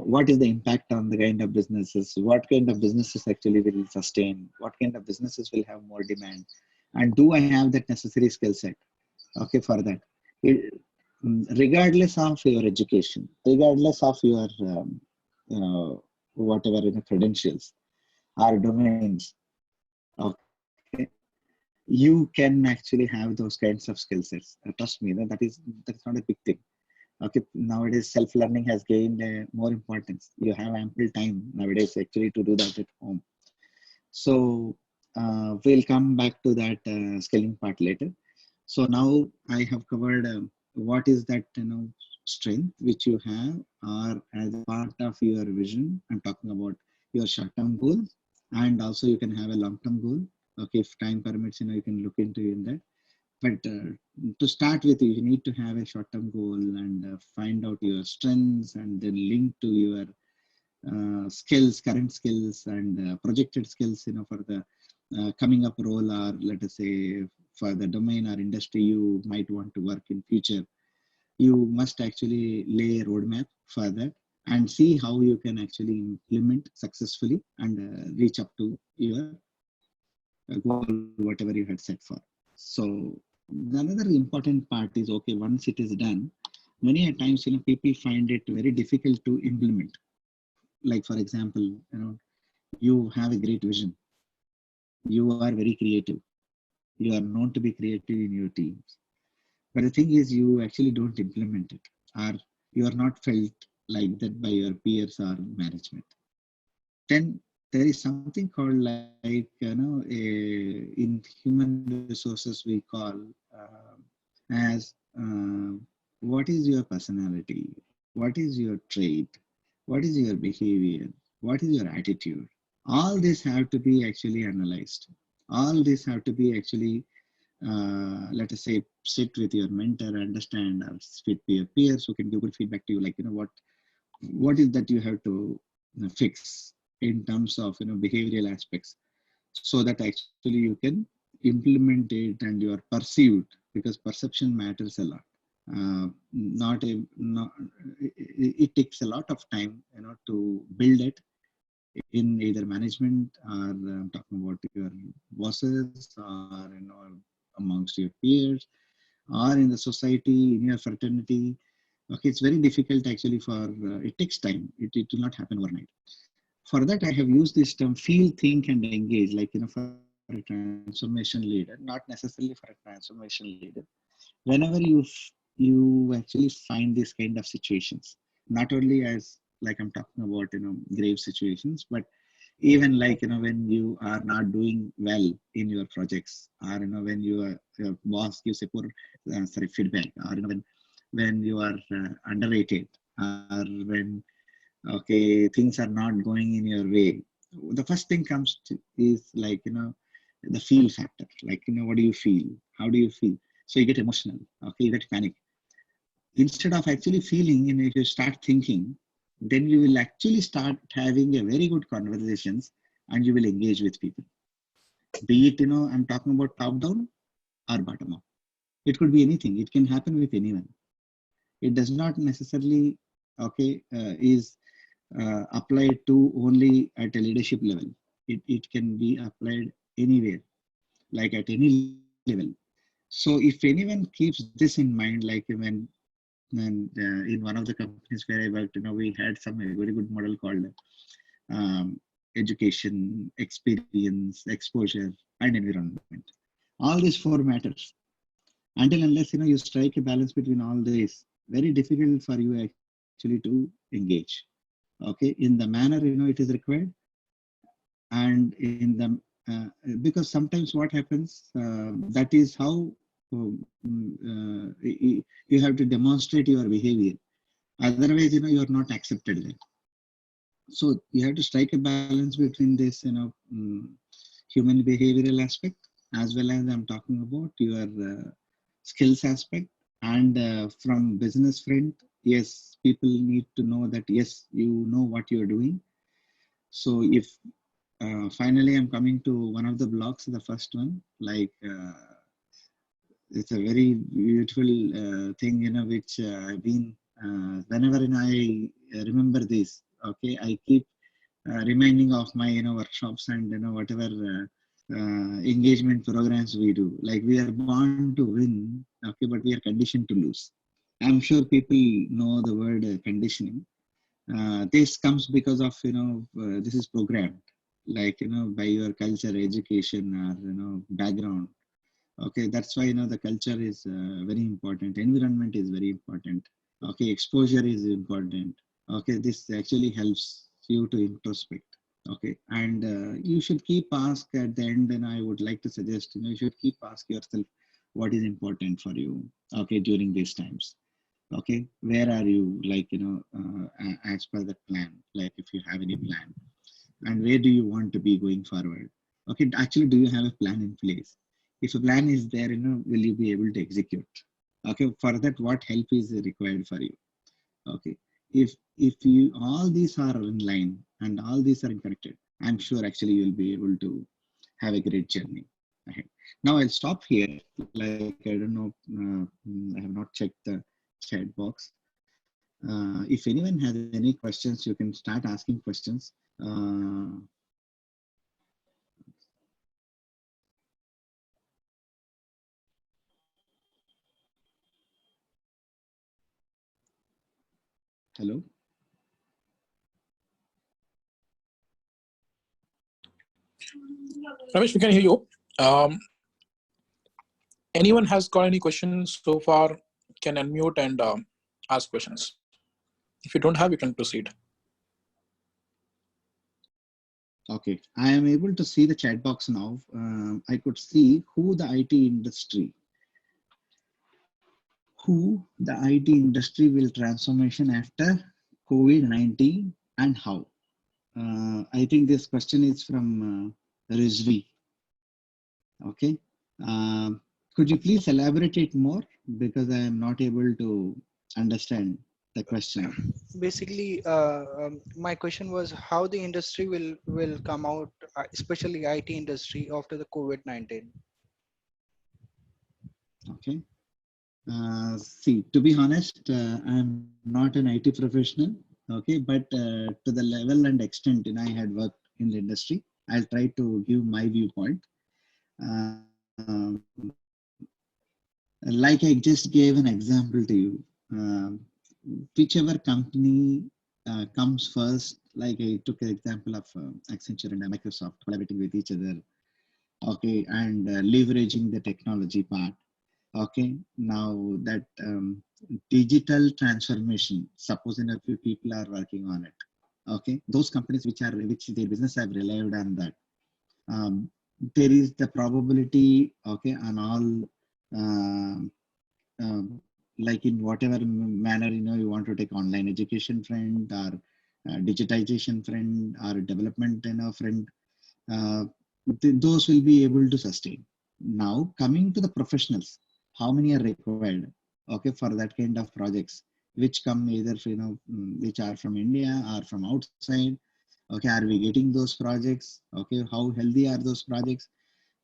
[SPEAKER 3] What is the impact on the kind of businesses? What kind of businesses actually will sustain? What kind of businesses will have more demand? And do I have that necessary skill set? Okay, for that. Regardless of your education, regardless of your whatever credentials or domains, okay, you can actually have those kinds of skill sets. Trust me, that's not a big thing. Okay, nowadays self-learning has gained more importance. You have ample time nowadays actually to do that at home. So we'll come back to that skilling part later. So now I have covered what is that strength which you have, or as a part of your vision. I'm talking about your short-term goal, and also you can have a long-term goal. Okay, if time permits, you can look into in that. But to start with, you need to have a short-term goal and find out your strengths, and then link to your skills, current skills, and projected skills, for the coming up role, or let us say for the domain or industry you might want to work in future. You must actually lay a roadmap for that and see how you can actually implement successfully and reach up to your goal, whatever you had set for. So another important part is, okay, once it is done, many a times people find it very difficult to implement. Like, for example, you have a great vision, you are very creative, you are known to be creative in your teams, but the thing is, you actually don't implement it, or you are not felt like that by your peers or management. Then there is something called, like, in human resources we call as what is your personality, what is your trait, what is your behavior, what is your attitude. All this have to be actually analyzed. All this have to be actually let us say, sit with your mentor, understand, or sit with your peers who can give good feedback to you, like, what is that you have to fix in terms of behavioral aspects, so that actually you can implement it and you are perceived, because perception matters a lot. It takes a lot of time to build it in either management, or I'm talking about your bosses, or amongst your peers, or in the society, in your fraternity. Okay, it's very difficult actually for, it takes time. It will not happen overnight. For that, I have used this term, feel, think, and engage, like, for a transformation leader, not necessarily for a transformation leader. Whenever you actually find this kind of situations, not only as, like, I'm talking about, grave situations, but even like, when you are not doing well in your projects, or, when your boss gives a poor feedback, or, when you are underrated, or when, okay, things are not going in your way. The first thing comes to is, like, the feel factor, like, what do you feel? How do you feel? So you get emotional, okay, you get panic. Instead of actually feeling, if you start thinking, then you will actually start having a very good conversations, and you will engage with people. Be it, I'm talking about top down or bottom up. It could be anything. It can happen with anyone. It does not necessarily, okay, is applied to only at a leadership level. It can be applied anywhere, like at any level. So if anyone keeps this in mind, like when in one of the companies where I worked, we had some very good model called education, experience, exposure, and environment. All these four matters. Until unless you strike a balance between all these, very difficult for you actually to engage. Okay, in the manner it is required, and in the because sometimes what happens, that is how you have to demonstrate your behavior. Otherwise, you are not accepted there. So you have to strike a balance between this, human behavioral aspect, as well as I'm talking about your skills aspect. And from business front, yes, people need to know that, yes, you know what you're doing. So if finally I'm coming to one of the blocks, the first one, like it's a very beautiful thing, which I've been, whenever I remember this, okay, I keep reminding of my, workshops and, whatever engagement programs we do. Like we are born to win, okay, but we are conditioned to lose. I'm sure people know the word conditioning. This comes because of, this is programmed, like, by your culture, education, or, background. Okay, that's why the culture is very important, environment is very important. Okay, exposure is important. Okay, this actually helps you to introspect. Okay, and you should keep ask at the end, and I would like to suggest, you should keep ask yourself what is important for you, okay, during these times. Okay, where are you, like, as per the plan, like if you have any plan, and where do you want to be going forward. Okay, actually, do you have a plan in place? If a plan is there, will you be able to execute? Okay, for that, what help is required for you? Okay, if you all these are in line and all these are connected, I'm sure actually you'll be able to have a great journey ahead. Now I'll stop here. Like I don't know, I have not checked the chat box. If anyone has any questions, you can start asking questions. Hello.
[SPEAKER 1] Ramesh, we can hear you. Anyone has got any questions so far can unmute and ask questions. If you don't have, you can proceed.
[SPEAKER 3] Okay, I am able to see the chat box now. I could see who the IT industry will transformation after COVID-19 and how. I think this question is from Rizvi. Okay, could you please elaborate it more, because I am not able to understand the question.
[SPEAKER 4] Basically, my question was how the industry will come out, especially IT industry, after the COVID-19.
[SPEAKER 3] Okay. See, to be honest, I'm not an IT professional. Okay, but to the level and extent I had worked in the industry, I'll try to give my viewpoint. Um, like I just gave an example to you. Whichever company comes first, like I took an example of Accenture and Microsoft collaborating with each other, okay, and leveraging the technology part. Okay, now that digital transformation, suppose a few people are working on it. Okay, those companies which their business have relied on that. There is the probability, okay, on all like in whatever manner you want to take online education front or digitization front or development front, those will be able to sustain. Now coming to the professionals, how many are required, okay, for that kind of projects, which come either which are from India or from outside. Okay, are we getting those projects? Okay, how healthy are those projects?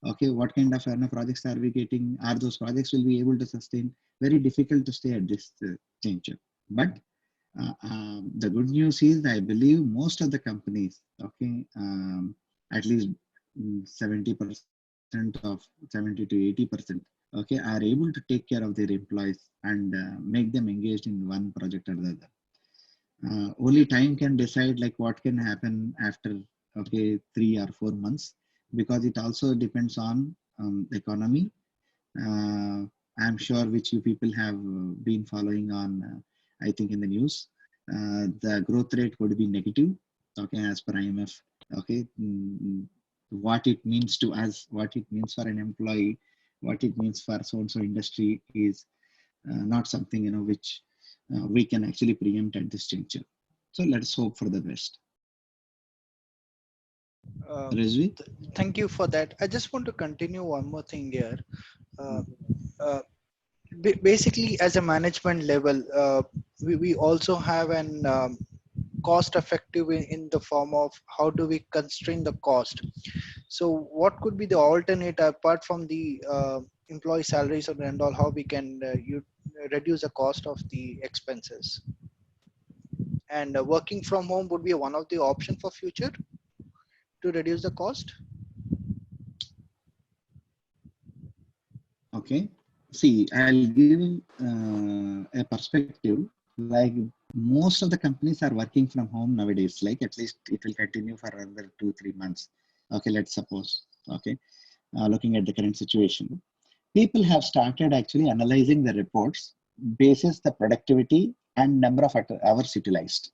[SPEAKER 3] Okay, what kind of projects are we getting? Are those projects will be able to sustain? Very difficult to stay at this juncture. But The good news is, I believe most of the companies, okay, at least 70% of 70 to 80%, okay, are able to take care of their employees and make them engaged in one project or the other. Only time can decide like what can happen after, okay, 3 or 4 months, because it also depends on the economy. I'm sure which you people have been following on, I think in the news, the growth rate would be negative, okay, as per IMF, okay. What it means to us, what it means for an employee, what it means for so-and-so industry is not something, which we can actually preempt at this juncture. So let's hope for the best. Rizvi?
[SPEAKER 4] Thank you for that. I just want to continue one more thing here. Uh, Basically, as a management level, we also have an cost effective in the form of how do we constrain the cost. So what could be the alternate apart from the employee salaries and all, how we can reduce the cost of the expenses? And working from home would be one of the option for future to reduce the cost.
[SPEAKER 3] Okay. See, I'll give a perspective. Like most of the companies are working from home nowadays. Like at least it will continue for another 2-3 months. Okay, let's suppose. Okay, looking at the current situation, people have started actually analyzing the reports basis the productivity and number of hours utilized.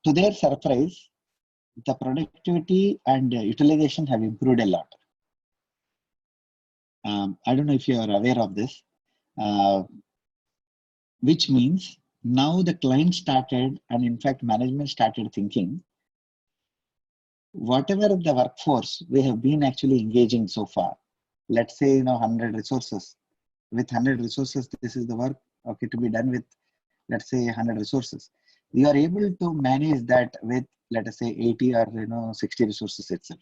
[SPEAKER 3] To their surprise, the productivity and utilization have improved a lot. I don't know if you are aware of this, which means now the client started, and in fact management started thinking, whatever the workforce we have been actually engaging so far, let's say 100 resources. With 100 resources, this is the work, okay, to be done with, let's say 100 resources. We are able to manage that with, let us say 80 or 60 resources itself.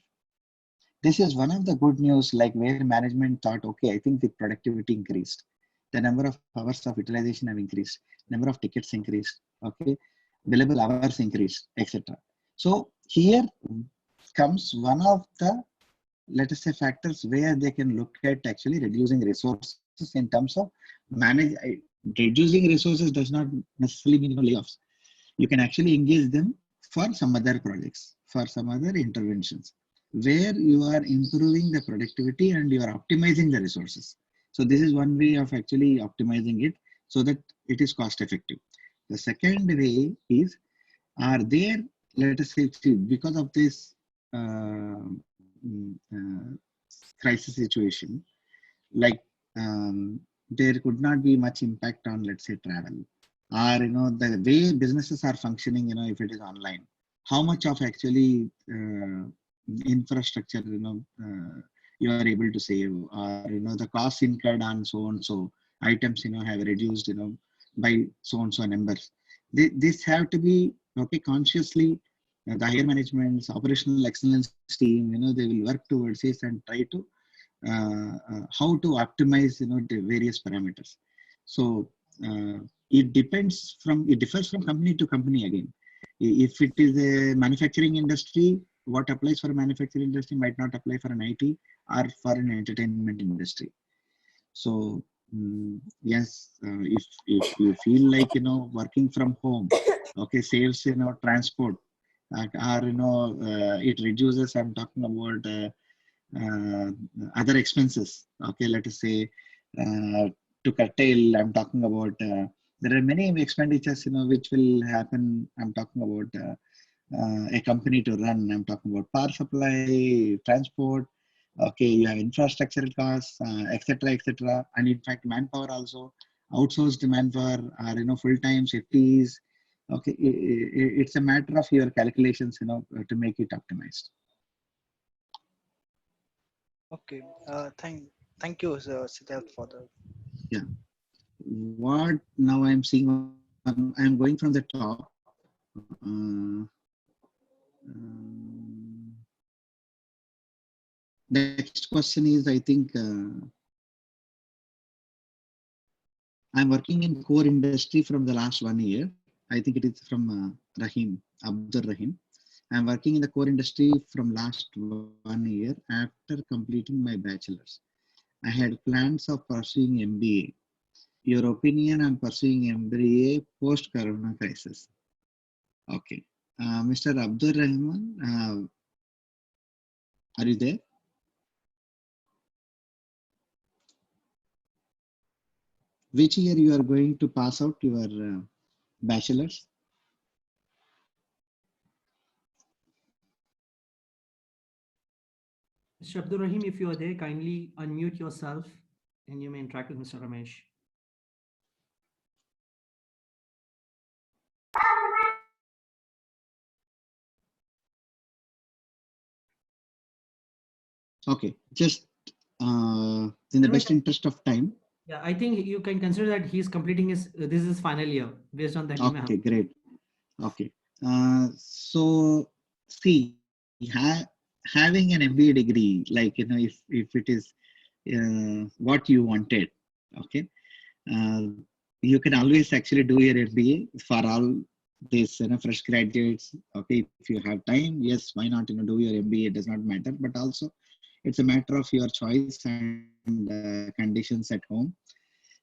[SPEAKER 3] This is one of the good news, like where management thought, okay, I think the productivity increased, the number of hours of utilization have increased, number of tickets increased, okay, billable hours increased, etc. So here comes one of the, let us say, factors where they can look at actually reducing resources in terms of manage. Reducing resources does not necessarily mean layoffs. You can actually engage them for some other projects, for some other interventions, where you are improving the productivity and you are optimizing the resources. So this is one way of actually optimizing it so that it is cost effective. The second way is, are there, let us say, because of this crisis situation, like there could not be much impact on, let's say, travel, or the way businesses are functioning, if it is online, how much of actually infrastructure you are able to save, or the costs incurred on so and so items have reduced by so and so numbers. This have to be, okay, consciously the higher management's operational excellence team, they will work towards this and try to how to optimize the various parameters. So it differs from company to company again. If it is a manufacturing industry, what applies for a manufacturing industry might not apply for an IT or for an entertainment industry. So yes, if you feel like working from home, okay, saves transport, or it reduces, I'm talking about other expenses, okay, let us say to curtail, I'm talking about there are many expenditures which will happen. I'm talking about a company to run, I'm talking about power supply, transport, okay, you have infrastructure costs, etc., etc., and in fact manpower also, outsourced manpower, or full-time FTEs. Okay, it's a matter of your calculations to make it optimized.
[SPEAKER 4] Okay, thank you, Siddharth, for the.
[SPEAKER 3] Yeah. What now I'm seeing, I'm going from the top. Next question is, I think, I'm working in core industry from the last 1 year. I think it is from Rahim, Abdur Rahim. I'm working in the core industry from last 1 year after completing my bachelor's. I had plans of pursuing MBA. Your opinion on pursuing MBA post-Corona crisis? Okay. Mr. Abdur Rahman, are you there? Which year you are going to pass out your bachelor's?
[SPEAKER 2] Mr. Abdul Rahim, if you are there, kindly unmute yourself and you may interact with Mr. Ramesh.
[SPEAKER 3] Okay, just in the best interest of time.
[SPEAKER 2] Yeah, I think you can consider that he's completing his, this is his final year based on that.
[SPEAKER 3] Okay, great. Okay. So see, having an MBA degree, like, if it is what you wanted, okay, you can always actually do your MBA for all these, fresh graduates. Okay, if you have time, yes, why not, do your MBA, it does not matter, but also it's a matter of your choice and conditions at home.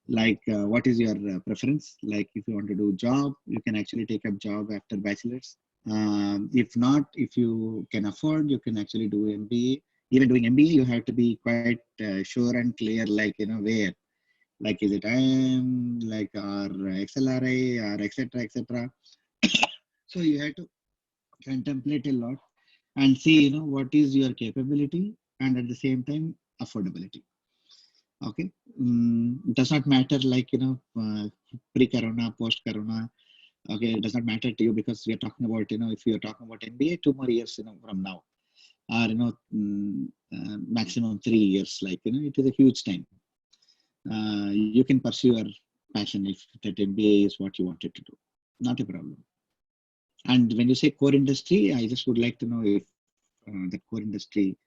[SPEAKER 3] Like, what is your preference? Like, if you want to do job, you can actually take up job after bachelor's. If not, if you can afford, you can actually do MBA. Even doing MBA, you have to be quite sure and clear, like, where, like, is it IIM, like, or XLRI, or etc., etc. So you have to contemplate a lot and see, what is your capability, and at the same time, affordability. Okay. It does not matter, like, pre-corona, post-corona. Okay, it does not matter to you, because we are talking about, if you are talking about MBA, 2 more years, from now, or maximum 3 years, like, it is a huge time. You can pursue your passion if that MBA is what you wanted to do. Not a problem. And when you say core industry, I just would like to know if the core industry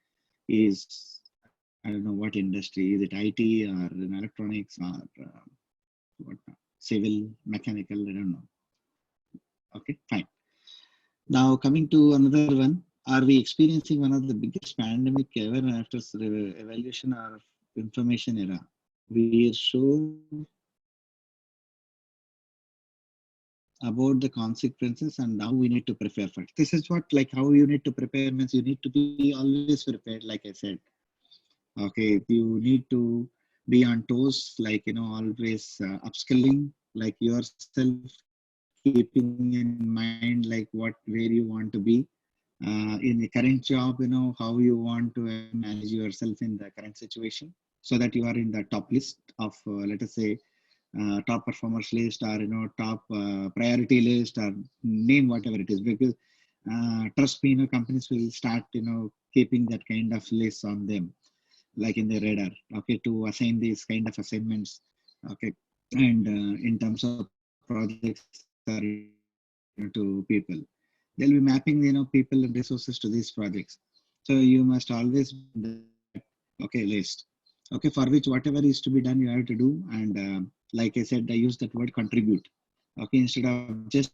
[SPEAKER 3] is, I don't know what industry, is it IT or in electronics or what, civil, mechanical, I don't know. Okay, fine. Now coming to another one, are we experiencing one of the biggest pandemic ever after evolution or information era? We are sure about the consequences and how we need to prepare for it. This is what, like, how you need to prepare means you need to be always prepared, like I said. Okay, you need to be on toes, like, always upskilling, like yourself, keeping in mind, like, where you want to be in the current job, how you want to manage yourself in the current situation, so that you are in the top list of, let us say, top performers list, or, top priority list, or name whatever it is, because trust me, companies will start, keeping that kind of list on them, like in the radar, okay, to assign these kind of assignments, okay, and in terms of projects or to people, they'll be mapping, people and resources to these projects. So you must always, okay, list, okay, for which whatever is to be done, you have to do. And like I said, I use that word contribute, okay, instead of just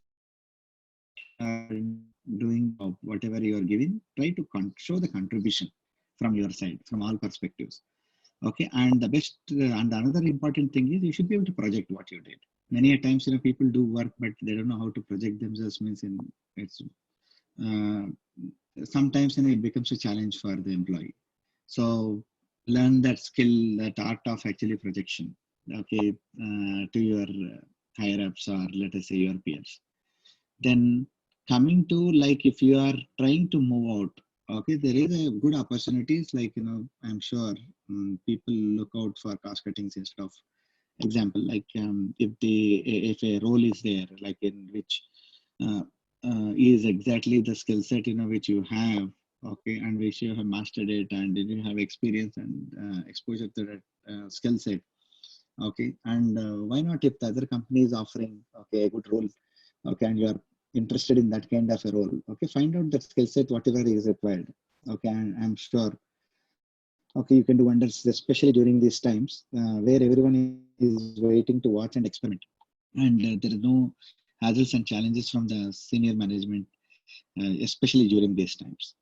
[SPEAKER 3] doing whatever you are giving, try to show the contribution from your side, from all perspectives. Okay, and the best and another important thing is you should be able to project what you did. Many a times, people do work, but they don't know how to project themselves. Means it's sometimes, it becomes a challenge for the employee. So learn that skill, that art of actually projection. Okay, to your higher ups, or let us say your peers. Then coming to, like, if you are trying to move out, okay, there is a good opportunities, like, I'm sure people look out for cost cuttings instead of, example, like, if a role is there, like, in which is exactly the skill set, which you have, okay, and which you have mastered it, and you have experience and exposure to that skill set, okay, and why not, if the other company is offering, okay, a good role, okay, and you are interested in that kind of a role, okay, find out that skill set, whatever is required, okay, and I'm sure, okay, you can do wonders, especially during these times where everyone is waiting to watch and experiment, and there is no hassles and challenges from the senior management, especially during these times.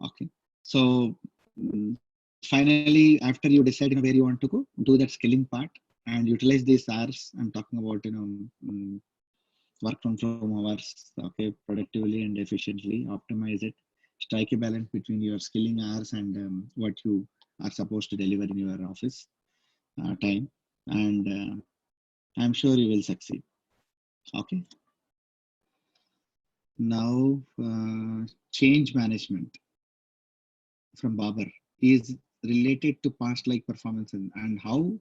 [SPEAKER 3] Okay, so finally, after you decide where you want to go, do that skilling part and utilize these hours. I'm talking about work from home hours, okay, productively and efficiently. Optimize it. Strike a balance between your skilling hours and what you are supposed to deliver in your office time, and I'm sure you will succeed. Okay. Now, change management from Babar is related to past like performance and how.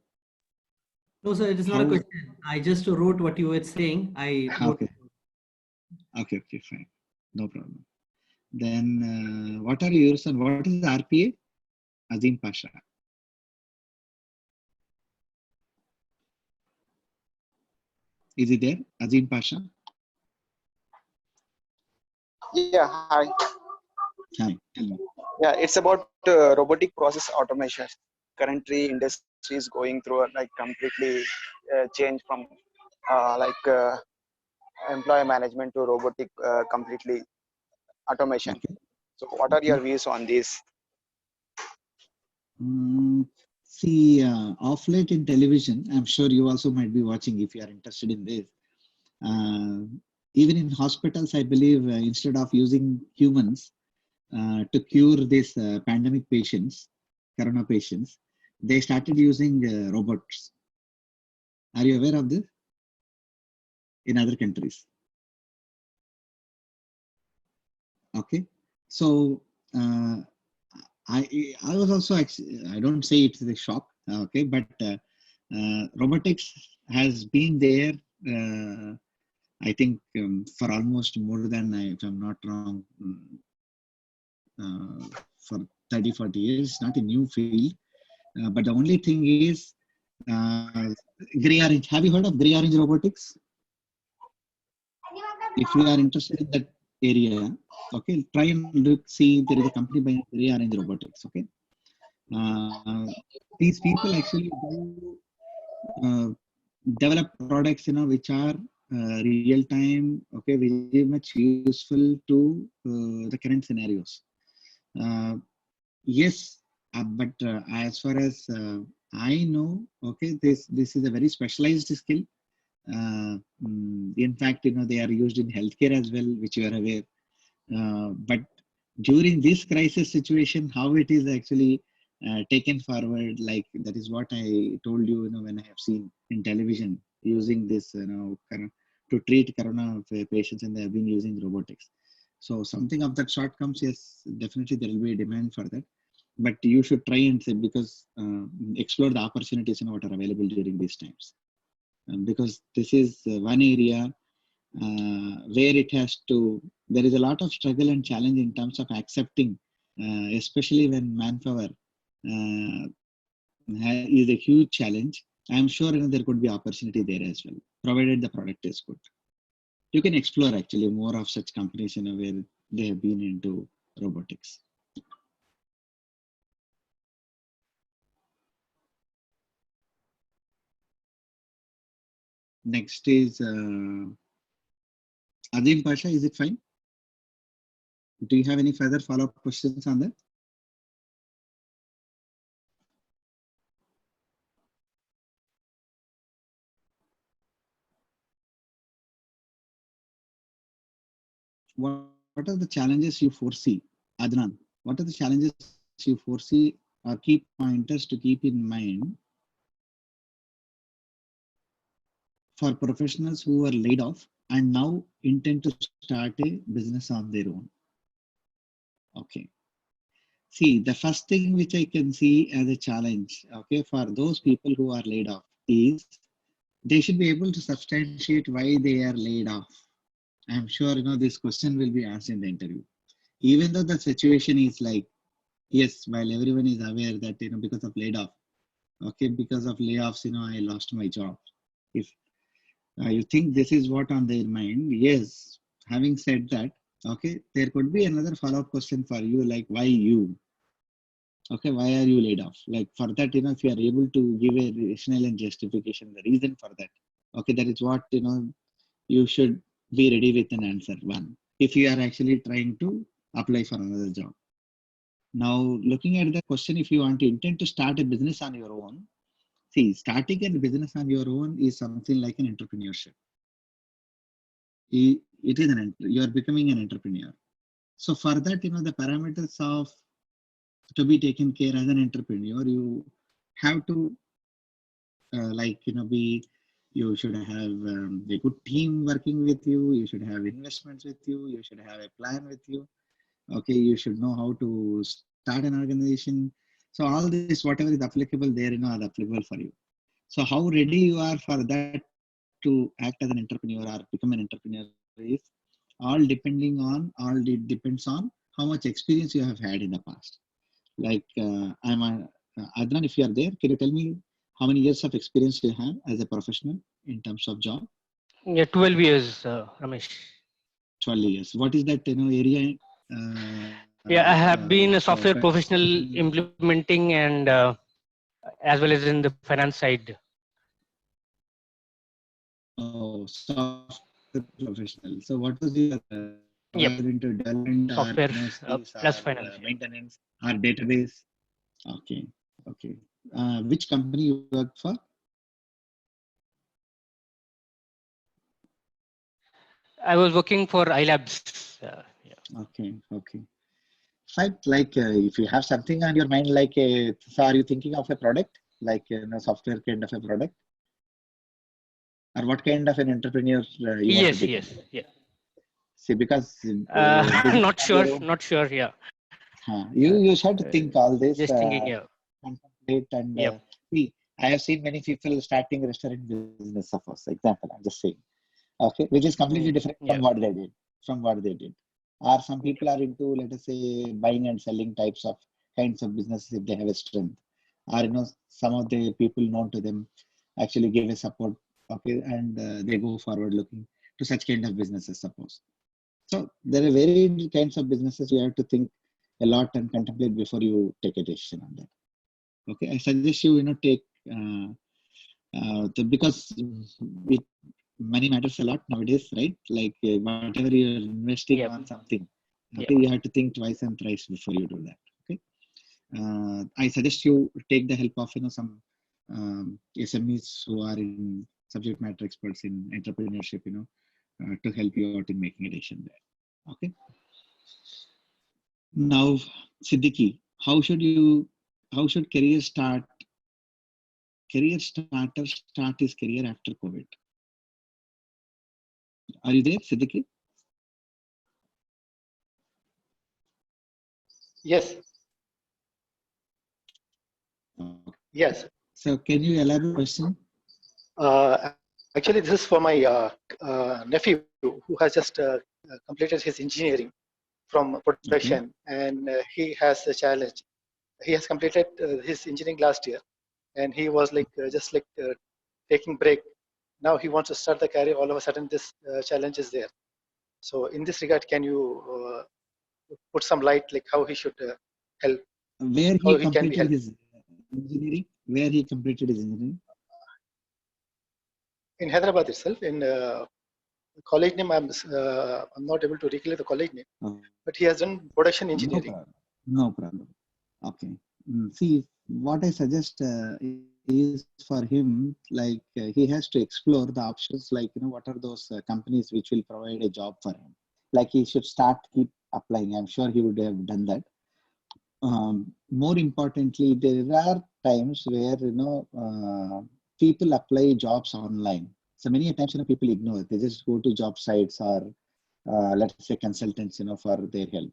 [SPEAKER 2] No, sir, it is not a question. I just wrote what you were saying. I wrote.
[SPEAKER 3] Okay, fine, no problem. Then what are yours and what is RPA? Azim Pasha. Is it there, Azim Pasha?
[SPEAKER 5] Yeah, hi.
[SPEAKER 3] Hi, tell me.
[SPEAKER 5] Yeah, it's about robotic process automation. Currently, industry is going through a completely change from employee management to robotic completely automation.
[SPEAKER 3] Okay.
[SPEAKER 5] So, what are your views on this?
[SPEAKER 3] See, off late in television, I'm sure you also might be watching if you are interested in this. Even in hospitals, I believe instead of using humans to cure these pandemic patients, corona patients, they started using robots. Are you aware of this? In other countries. Okay, so I was also actually, I don't say it's a shock, okay, but robotics has been there. I think for almost more than, if I'm not wrong, for 30, 40 years, not a new field. But the only thing is gray orange. Have you heard of gray orange robotics? If you are interested in that area, okay, try and look, see there is a company by gray orange robotics, okay. These people actually do develop products, which are real time, okay, very much useful to the current scenarios. Yes, but as far as I know, okay, this is a very specialized skill. In fact, they are used in healthcare as well, which you are aware. But during this crisis situation, how it is actually taken forward, like that is what I told you, when I have seen in television using this, to treat corona patients, and they have been using robotics. So something of that sort comes, yes, definitely there will be a demand for that. But you should try and say, because explore the opportunities what are available during these times, because this is one area where it has to. There is a lot of struggle and challenge in terms of accepting, especially when manpower is a huge challenge. I'm sure there could be opportunity there as well, provided the product is good. You can explore actually more of such companies, where they have been into robotics. Next is Azim Pasha. Is it fine? Do you have any further follow-up questions on that? What are the challenges you foresee, Adnan? What are the challenges you foresee or key pointers to keep in mind for professionals who are laid off and now intend to start a business on their own? Okay. See, the first thing which I can see as a challenge, okay, for those people who are laid off is they should be able to substantiate why they are laid off. I'm sure, this question will be asked in the interview. Even though the situation is like, yes, while everyone is aware that, because of laid off, okay, because of layoffs, I lost my job. If you think this is what on their mind, yes, having said that, okay, there could be another follow-up question for you, like, why you? Okay, why are you laid off? Like, for that, if you are able to give a rationale and justification, the reason for that, okay, that is what, you should be ready with an answer one if you are actually trying to apply for another job. Now, looking at the question, if you want to intend to start a business on your own, see, starting a business on your own is something like an entrepreneurship. It is you are becoming an entrepreneur. So for that, the parameters of to be taken care as an entrepreneur, you have to you should have a good team working with you. You should have investments with you. You should have a plan with you. Okay, you should know how to start an organization. So all this, whatever is applicable there, are applicable for you. So how ready you are for that to act as an entrepreneur or become an entrepreneur is all it depends on how much experience you have had in the past. Like Adnan, if you are there, can you tell me how many years of experience you have as a professional in terms of job?
[SPEAKER 6] Yeah, 12 years, Ramesh.
[SPEAKER 3] 12 years. What is that area?
[SPEAKER 6] Yeah, I have been a software professional implementing and as well as in the finance side.
[SPEAKER 3] Oh, software professional. So what was your into development
[SPEAKER 6] Software
[SPEAKER 3] or
[SPEAKER 6] plus finance.
[SPEAKER 3] maintenance or database? Okay, okay. Which company you work for?
[SPEAKER 6] I was working for iLabs.
[SPEAKER 3] Yeah. Okay, okay. Fine. Like if you have something on your mind, like so are you thinking of a product, like software kind of a product, or what kind of an entrepreneur you want to become?
[SPEAKER 6] Yes, yeah.
[SPEAKER 3] See, because
[SPEAKER 6] not sure. Yeah.
[SPEAKER 3] You have to think all this.
[SPEAKER 6] Just thinking. Yeah.
[SPEAKER 3] Contemplate and
[SPEAKER 6] Yep.
[SPEAKER 3] see. I have seen many people starting restaurant business. Suppose example, I'm just saying. Okay, which is completely different from what they did. Or some people are into, let us say, buying and selling types of kinds of businesses if they have a strength. Or some of the people known to them actually give a support. Okay, and they go forward looking to such kind of businesses. Suppose. So there are varied kinds of businesses you have to think a lot and contemplate before you take a decision on that. Okay, I suggest you take because money matters a lot nowadays, right? Like whatever you're investing on something, okay, you have to think twice and thrice before you do that. Okay, I suggest you take the help of some SMEs who are in subject matter experts in entrepreneurship, to help you out in making a decision there. Okay. Now, Siddiqui, how should career starter start his career after COVID? Are you there, Siddiqui?
[SPEAKER 7] Yes. Yes.
[SPEAKER 3] So can you elaborate the question?
[SPEAKER 7] Actually, this is for my nephew who has just completed his engineering from production, and he has a challenge. He has completed his engineering last year, and he was just taking break. Now he wants to start the career. All of a sudden, this challenge is there. So, in this regard, can you put some light, like how he should help?
[SPEAKER 3] Where he completed his engineering? Where he completed his engineering?
[SPEAKER 7] In Hyderabad itself, in college name, I'm not able to recall the college name, but he has done production engineering.
[SPEAKER 3] No problem. Okay. See, what I suggest is for him, like he has to explore the options, like what are those companies which will provide a job for him. Like he should keep applying. I'm sure he would have done that. More importantly, there are times where people apply jobs online. So many times people ignore it. They just go to job sites or let's say consultants for their help.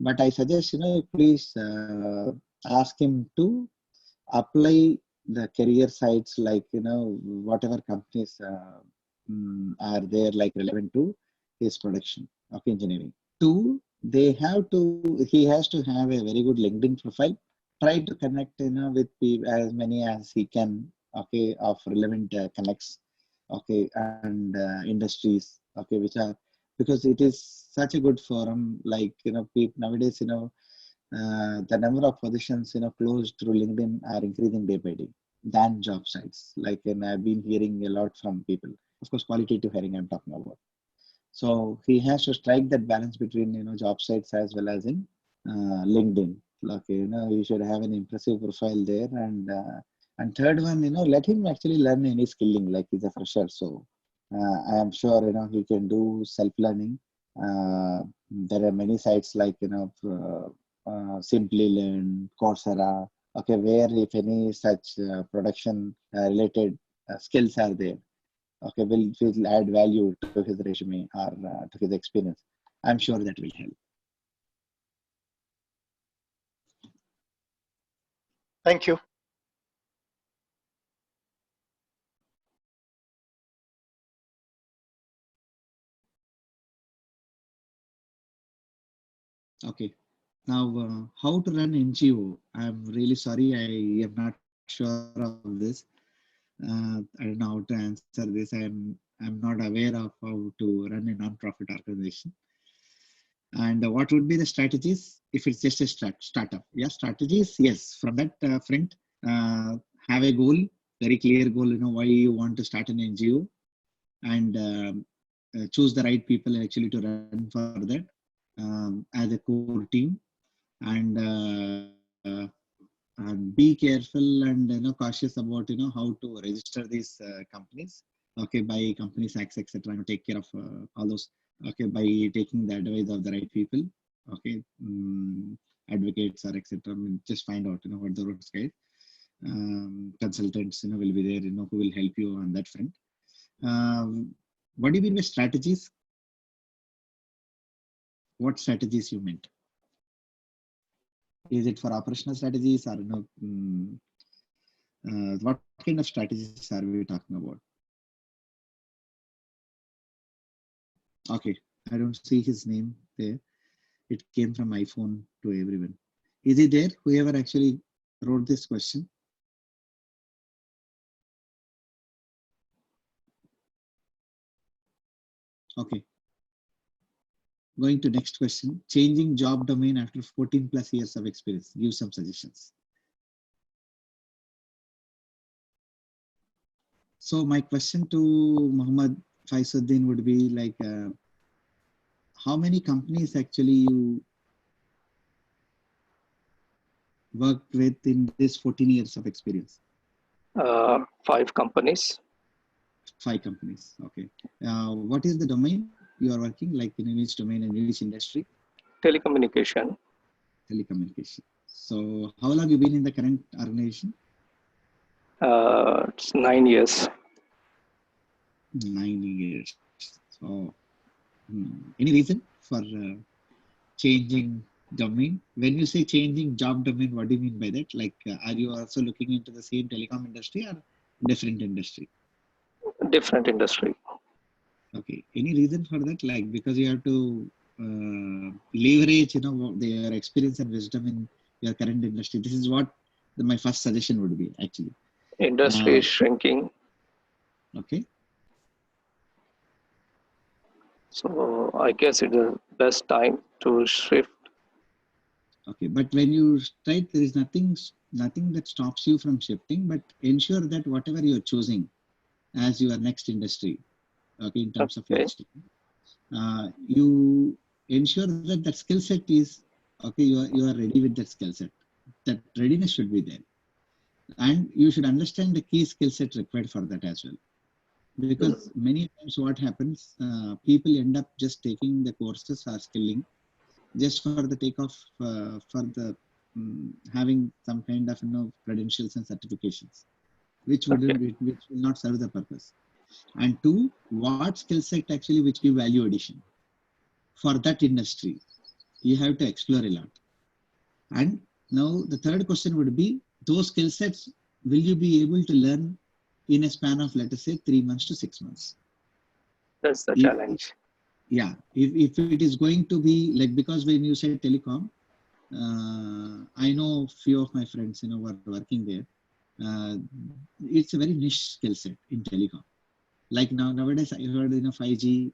[SPEAKER 3] But I suggest please ask him to apply the career sites, like whatever companies are there, like relevant to his production of engineering. Two, he has to have a very good LinkedIn profile. Try to connect with people, as many as he can, okay, of relevant connects, okay, and industries, okay, which are, because it is such a good forum. Like people nowadays, the number of positions closed through LinkedIn are increasing day by day than job sites. Like, and I've been hearing a lot from people. of course, qualitative hiring I'm talking about. So he has to strike that balance between, job sites as well as in LinkedIn. Okay, you should have an impressive profile there. And third one, let him actually learn any skilling, like he's a fresher. So I am sure, he can do self-learning. There are many sites like, Simply Learn, Coursera, okay, where if any such production related skills are there, okay, will add value to his resume or to his experience. I'm sure that will help.
[SPEAKER 7] Thank you.
[SPEAKER 3] Okay. Now, how to run NGO? I'm really sorry, I am not sure of this. I don't know how to answer this. I'm not aware of how to run a non-profit organization. And what would be the strategies if it's just a startup? Yeah, strategies. Yes, from that front, have a goal, very clear goal. Why you want to start an NGO, and choose the right people actually to run for that as a core team, and be careful and cautious about how to register these companies. Okay, by Companies Acts, etc. Take care of all those. Okay, by taking the advice of the right people. Okay, advocates or etc. Just find out what the road guide. Consultants will be there who will help you on that front. What do you mean by strategies? What strategies you meant? Is it for operational strategies or what kind of strategies are we talking about? Okay, I don't see his name there. It came from iPhone to everyone. Is he there? Whoever actually wrote this question? Okay. Going to next question. Changing job domain after 14 plus years of experience. Give some suggestions. So my question to Muhammad Faisuddin would be like, how many companies actually you worked with in this 14 years of experience?
[SPEAKER 8] 5 companies.
[SPEAKER 3] 5 companies. Okay. What is the domain you are working, like in which domain and which industry?
[SPEAKER 8] Telecommunication.
[SPEAKER 3] Telecommunication. So how long have you been in the current organization?
[SPEAKER 8] It's 9 years.
[SPEAKER 3] 9 years. So any reason for changing domain? When you say changing job domain, what do you mean by that? Like, are you also looking into the same telecom industry or different industry?
[SPEAKER 8] Different industry.
[SPEAKER 3] Okay. Any reason for that? Like, because you have to leverage, their experience and wisdom in your current industry. This is what my first suggestion would be actually.
[SPEAKER 8] Industry is shrinking.
[SPEAKER 3] Okay.
[SPEAKER 8] So I guess it's the best time to shift.
[SPEAKER 3] Okay, but when you strike, there is nothing that stops you from shifting, but ensure that whatever you're choosing as your next industry, okay, in terms of industry, you ensure that that skill set is, okay, you are ready with that skill set. That readiness should be there. And you should understand the key skill set required for that as well. Because many times what happens, people end up just taking the courses or skilling just for the takeoff, for the having some kind of credentials and certifications, which will not serve the purpose. And 2, what skill set actually which give value addition for that industry, you have to explore a lot. And now the third question would be, those skill sets will you be able to learn in a span of, let us say, 3 months to 6 months?
[SPEAKER 8] That's the challenge.
[SPEAKER 3] Yeah, if it is going to be like, because when you say telecom, I know few of my friends, were working there. It's a very niche skill set in telecom. Like nowadays, I heard 5G,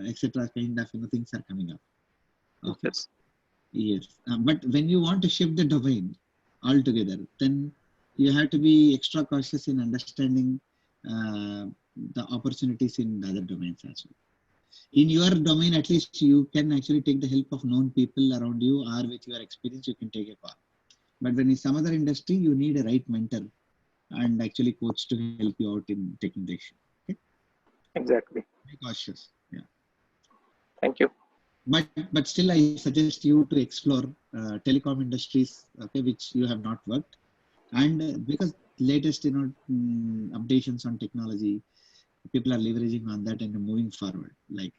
[SPEAKER 3] etc. kind of things are coming up. Okay. Yes, but when you want to shift the domain altogether, then you have to be extra cautious in understanding the opportunities in the other domains as well. In your domain, at least you can actually take the help of known people around you, or with your experience, you can take a call. But when in some other industry, you need a right mentor and actually coach to help you out in taking the action. Okay?
[SPEAKER 8] Exactly.
[SPEAKER 3] Be cautious. Yeah.
[SPEAKER 8] Thank you.
[SPEAKER 3] But still, I suggest you to explore telecom industries, okay, which you have not worked, and because latest updations on technology, people are leveraging on that and moving forward. Like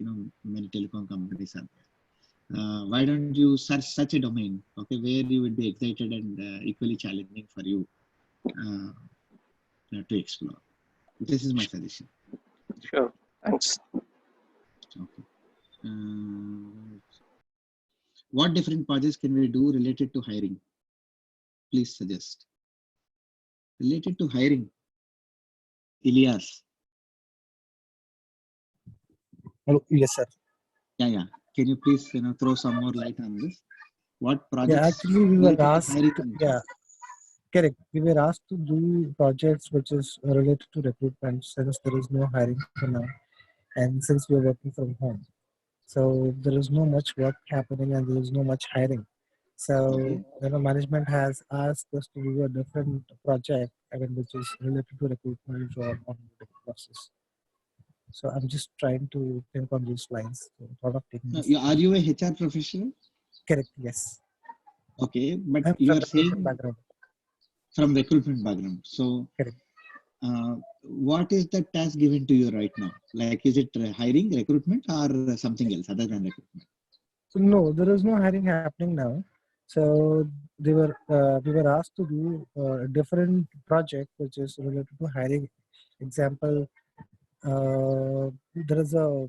[SPEAKER 3] many telecom companies are there. Why don't you search such a domain, okay, where you would be excited and equally challenging for you to explore. This is my suggestion.
[SPEAKER 8] Sure. Thanks.
[SPEAKER 3] Okay. What different projects can we do related to hiring? Please suggest. Related to hiring, Ilyas.
[SPEAKER 9] Hello. Yes, sir.
[SPEAKER 3] Yeah. Can you please throw some more light on this? What projects?
[SPEAKER 9] Yeah, actually, we were
[SPEAKER 3] related to
[SPEAKER 9] asked.
[SPEAKER 3] hiring?
[SPEAKER 9] Yeah, correct. We were asked to do projects which is related to recruitment since there is no hiring for now, and since we are working from home, so there is no much work happening and there is no much hiring. So
[SPEAKER 3] Okay.
[SPEAKER 9] Management has asked us to do a different project, again, which is related to recruitment or onboarding process. So I'm just trying to think on these lines. So thought of taking
[SPEAKER 3] No,
[SPEAKER 9] this.
[SPEAKER 3] are you a HR professional?
[SPEAKER 9] Correct. Yes.
[SPEAKER 3] Okay, but
[SPEAKER 9] I'm
[SPEAKER 3] you
[SPEAKER 9] from
[SPEAKER 3] are
[SPEAKER 9] recruitment
[SPEAKER 3] saying
[SPEAKER 9] background.
[SPEAKER 3] from recruitment background. So,
[SPEAKER 9] Correct.
[SPEAKER 3] what is the task given to you right now? Like, is it hiring, recruitment, or something else other than recruitment?
[SPEAKER 9] So no, there is no hiring happening now. So we were asked to do a different project which is related to hiring. Example, there is a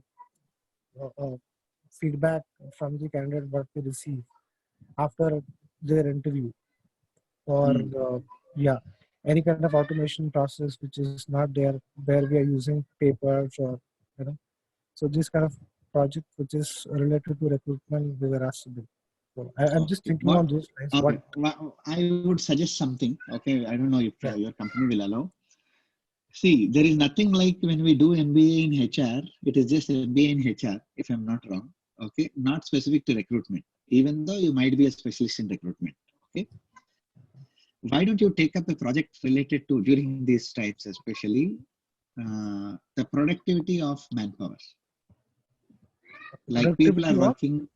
[SPEAKER 9] feedback from the candidate what we receive after their interview, or any kind of automation process which is not there where we are using papers or so this kind of project which is related to recruitment we were asked to do. So I'm just thinking on those lines.
[SPEAKER 3] Okay. I would suggest something. Okay, I don't know if your company will allow. See, there is nothing like when we do MBA in HR. It is just MBA in HR, if I'm not wrong. Okay, not specific to recruitment. Even though you might be a specialist in recruitment. Okay. Why don't you take up a project related to, during these times especially, the productivity of manpower? Like people are working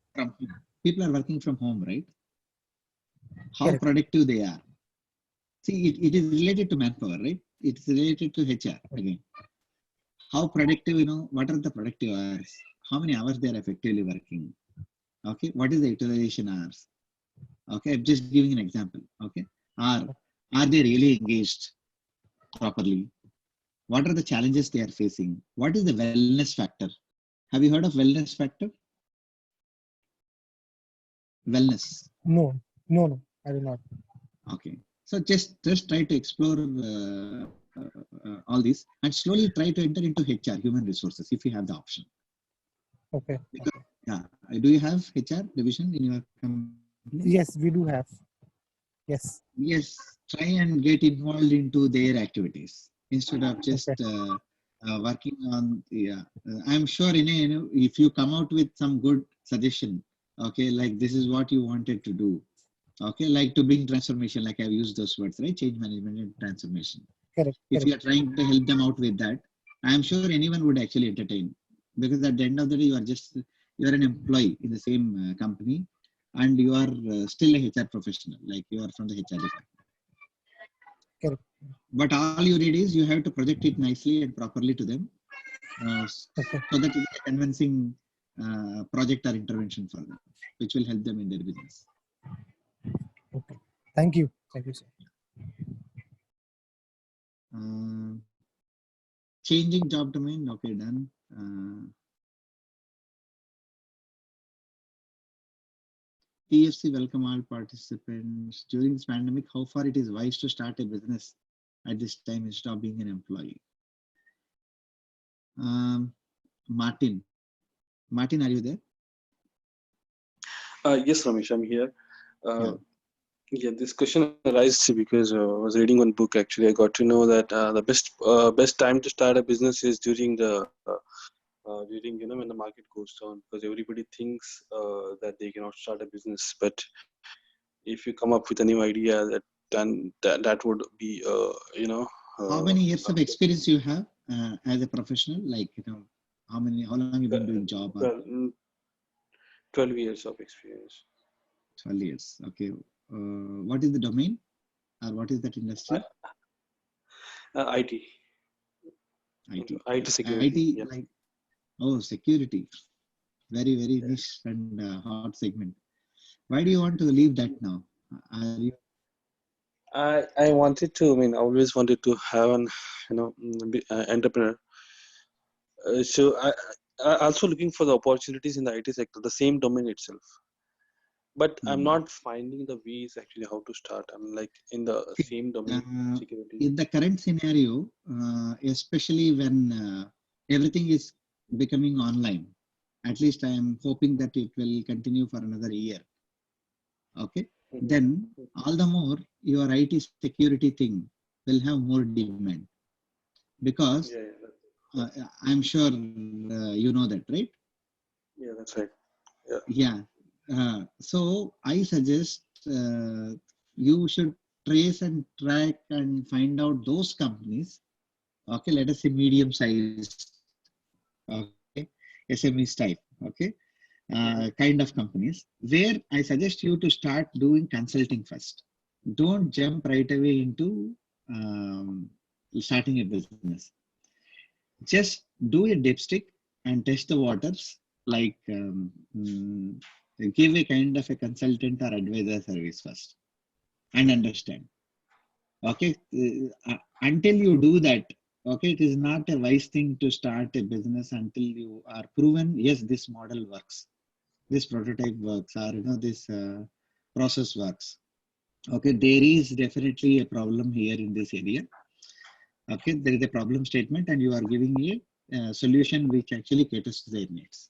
[SPEAKER 3] from home, right? How
[SPEAKER 9] Correct.
[SPEAKER 3] productive they are. See, it is related to manpower, right? It's related to HR again. How productive, what are the productive hours? How many hours they are effectively working? Okay, what is the utilization hours? Okay, I'm just giving an example. Okay, are they really engaged properly? What are the challenges they are facing? What is the wellness factor? Have you heard of wellness factor? Wellness.
[SPEAKER 9] No, I do not.
[SPEAKER 3] Okay, so just try to explore all these and slowly try to enter into HR, human resources, if you have the option.
[SPEAKER 9] Okay.
[SPEAKER 3] Because, do you have HR division in your company?
[SPEAKER 9] Yes, we do have. Yes.
[SPEAKER 3] Yes, try and get involved into their activities instead of just working on. I'm sure if you come out with some good suggestion, okay, like this is what you wanted to do, okay, like to bring transformation, like I've used those words, right? Change management and transformation.
[SPEAKER 9] Correct.
[SPEAKER 3] If you are trying to help them out with that, I'm sure anyone would actually entertain, because at the end of the day, you are an employee in the same company, and you are still a HR professional, like you are from the HR department.
[SPEAKER 9] Correct.
[SPEAKER 3] But all you need is you have to project it nicely and properly to them, so that it is a convincing project or intervention for them, which will help them in their business.
[SPEAKER 9] Okay. Thank you, sir.
[SPEAKER 3] Changing job domain. Okay, done. PFC welcome all participants. During this pandemic, how far it is wise to start a business at this time instead of being an employee? Martin, are you there?
[SPEAKER 10] Yes, Ramesh, I'm here. Yeah, this question arises because I was reading one book. Actually, I got to know that the best time to start a business is during the during when the market goes down, because everybody thinks that they cannot start a business. But if you come up with a new idea, that would be
[SPEAKER 3] How many years of experience you have as a professional? Like, how long you been doing job? Or
[SPEAKER 10] 12 years of experience.
[SPEAKER 3] 12 years. Okay. What is the domain, or what is that industry?
[SPEAKER 10] IT. IT security.
[SPEAKER 3] IT, like, oh, security. Very, very niche and hot segment. Why do you want to leave that now? Are you?
[SPEAKER 10] I wanted to. I always wanted to have an be, entrepreneur. So I also looking for the opportunities in the IT sector, the same domain itself. But I'm not finding the ways actually how to start. I'm like in the same domain, security.
[SPEAKER 3] In the current scenario, especially when everything is becoming online, at least I am hoping that it will continue for another year. Okay, then all the more your IT security thing will have more demand, because I'm sure you know that, right?
[SPEAKER 10] Yeah, that's right.
[SPEAKER 3] Yeah. So I suggest you should trace and track and find out those companies. Okay, let us say medium size. Okay, SMEs type. Okay, kind of companies where I suggest you to start doing consulting first. Don't jump right away into starting a business. Just do a dipstick and test the waters, like give a kind of a consultant or advisor service first and understand. Okay, until you do that, okay, it is not a wise thing to start a business until you are proven, yes, this model works, this prototype works, or this process works. Okay, there is definitely a problem here in this area. Okay, there is a problem statement and you are giving a solution which actually caters to their needs,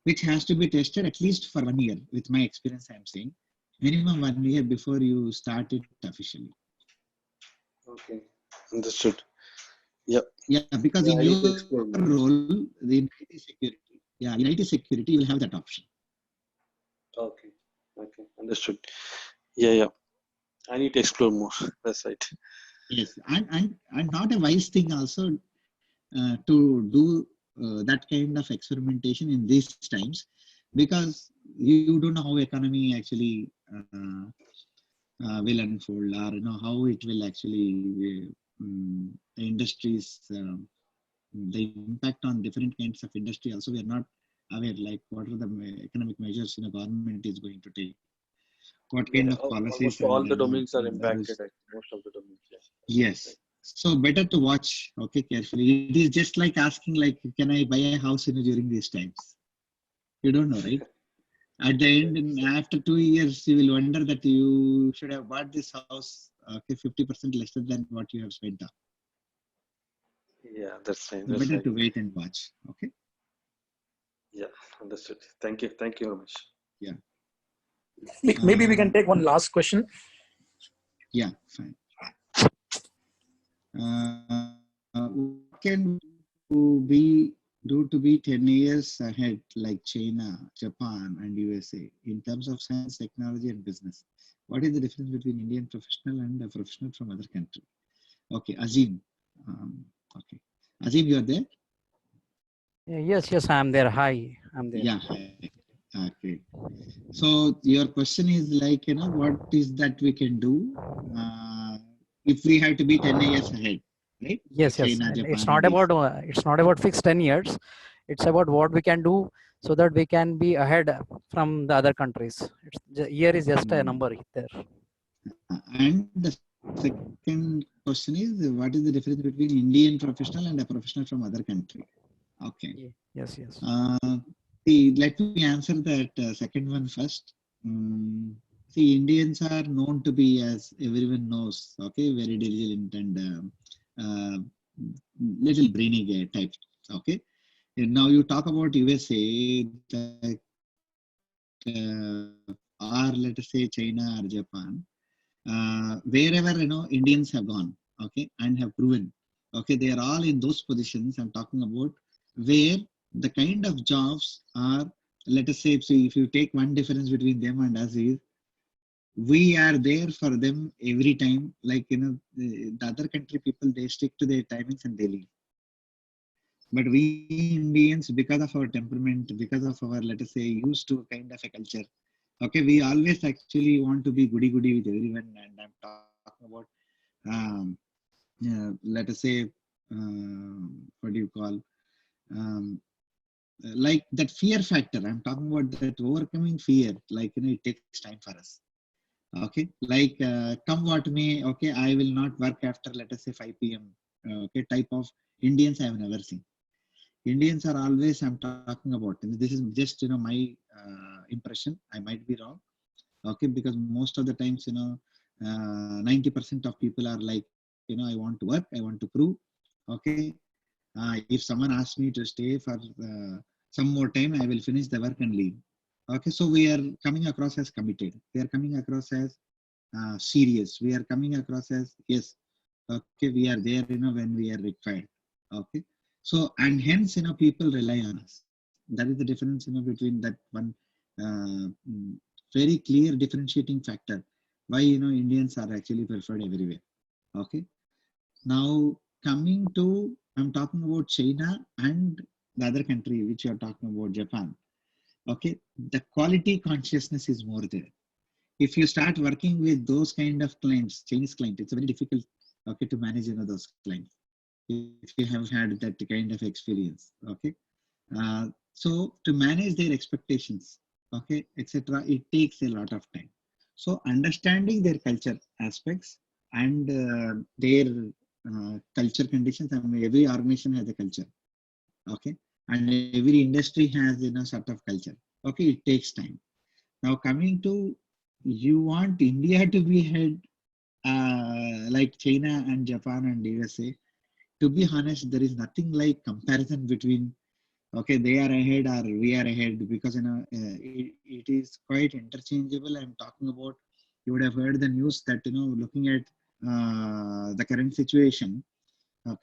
[SPEAKER 3] which has to be tested at least for 1 year. With my experience, I'm saying minimum 1 year before you start it officially.
[SPEAKER 10] Okay, understood. Yep.
[SPEAKER 3] Yeah, because in your role, in IT security, in IT security, you will have that option.
[SPEAKER 10] Okay, understood. Yeah. I need to explore more. That's right.
[SPEAKER 3] Yes, and not a wise thing also to do that kind of experimentation in these times, because you don't know how economy actually will unfold, or how it will actually the industries, the impact on different kinds of industry. Also, we are not aware, like what are the economic measures government is going to take, what kind of policies.
[SPEAKER 10] Almost all the domains are impacted. Most of the domains.
[SPEAKER 3] Yes. So better to watch, okay, carefully. It is just like asking, like, can I buy a house during these times? You don't know, right? At the end, after 2 years, you will wonder that you should have bought this house, okay, 50% lesser than what you have spent on.
[SPEAKER 10] Yeah, that's right.
[SPEAKER 3] So better to wait and watch, okay?
[SPEAKER 10] Yeah, understood. Thank you very much.
[SPEAKER 3] Yeah.
[SPEAKER 1] Maybe we can take one last question.
[SPEAKER 3] Yeah, fine. What can we do to be 10 years ahead, like China, Japan, and USA, in terms of science, technology, and business? What is the difference between Indian professional and a professional from other country? Okay, Azim. Okay, Azim, you are there?
[SPEAKER 11] Yes, I am there. Hi, I'm there.
[SPEAKER 3] Yeah, hi. Okay. So your question is like, what is that we can do if we have to be 10 years ahead, right?
[SPEAKER 11] Yes.
[SPEAKER 3] China, Japan,
[SPEAKER 11] It's not about fixed 10 years. It's about what we can do so that we can be ahead from the other countries. Year is just a number there.
[SPEAKER 3] And the second question is, what is the difference between Indian professional and a professional from other country? Okay.
[SPEAKER 11] Yes.
[SPEAKER 3] Let me answer that second one first. See, Indians are known to be, as everyone knows, okay, very diligent and little brainy types. Okay. And now you talk about USA, or let us say China or Japan. wherever Indians have gone, okay, and have proven, okay, they are all in those positions I'm talking about, where the kind of jobs are, let us say, so if you take one difference between them and us is, we are there for them every time. Like the other country people, they stick to their timings and they leave. But we Indians, because of our temperament, because of our, let us say, used to kind of a culture, okay, we always actually want to be goody goody with everyone. And I'm talking about, let us say, what do you call, um, like that fear factor. I'm talking about that overcoming fear. Like it takes time for us. Okay, like come what may. Okay, I will not work after, let us say, 5 p.m. Okay, type of Indians I have never seen. Indians are always, I'm talking about, and this is just my impression. I might be wrong. Okay, because most of the times 90% of people are like, I want to work, I want to prove. Okay, if someone asks me to stay for some more time, I will finish the work and leave. Okay, so we are coming across as committed. We are coming across as serious. We are coming across as, yes, okay, we are there when we are required. Okay, so and hence people rely on us. That is the difference between that one very clear differentiating factor why Indians are actually preferred everywhere. Okay, now coming to, I'm talking about China and the other country which you are talking about, Japan. Okay, the quality consciousness is more there. If you start working with those kind of clients, Chinese clients, it's very difficult, okay, to manage those clients if you have had that kind of experience. Okay, so to manage their expectations, okay, etc., it takes a lot of time. So understanding their culture aspects and their culture conditions. I mean, every organization has a culture, okay, and every industry has sort of culture. Okay, it takes time. Now coming to, you want India to be head like China and Japan and USA. To be honest, there is nothing like comparison between, okay, they are ahead or we are ahead, because it is quite interchangeable. I'm talking about, you would have heard the news that looking at the current situation,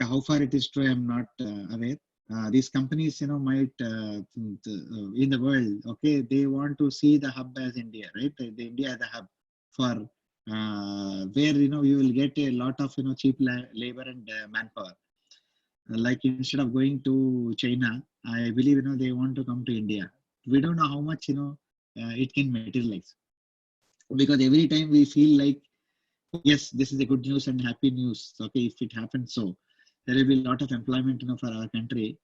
[SPEAKER 3] how far it is true, I'm not aware. These companies might in the world, okay, they want to see the hub as India, right? The India as a hub for where you will get a lot of cheap labor and manpower. Like instead of going to China, I believe they want to come to India. We don't know how much it can materialize, because every time we feel like, yes, this is a good news and happy news. Okay, if it happens, so there will be a lot of employment for our country.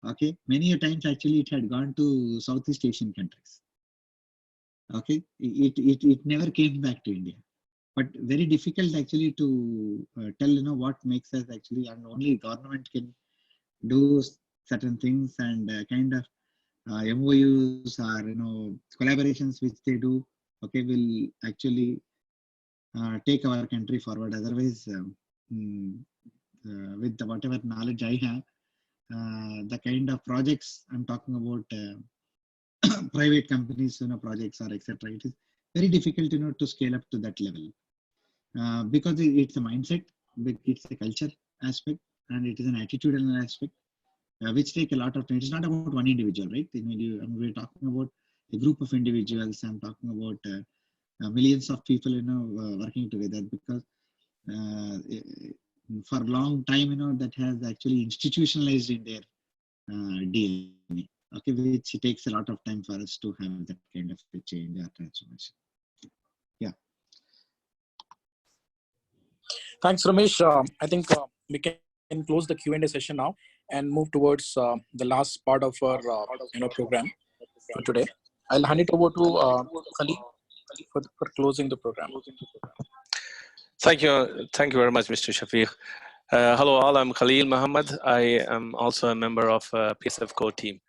[SPEAKER 3] Okay, many a times actually it had gone to Southeast Asian countries. Okay, it never came back to India. But very difficult actually to tell what makes us actually, and only government can do certain things, and kind of MOUs or collaborations which they do, okay, will actually take our country forward. Otherwise, with whatever knowledge I have, the kind of projects I'm talking about, private companies, projects or etc., it is very difficult, to scale up to that level, because it's a mindset, it's a culture aspect, and it is an attitudinal aspect, which take a lot of time. It's not about one individual, right? We're talking about a group of individuals. I'm talking about millions of people, working together, because for a long time, that has actually institutionalized in their DNA. Okay, which takes a lot of time for us to have that kind of a change or transformation. Yeah.
[SPEAKER 1] Thanks, Ramesh. I think we can close the Q&A session now and move towards the last part of our program for today. I'll hand it over to Khalil for closing the program.
[SPEAKER 8] Thank you very much, Mr. Shafiq. Hello all, I'm Khalil Muhammad. I am also a member of PSF core team.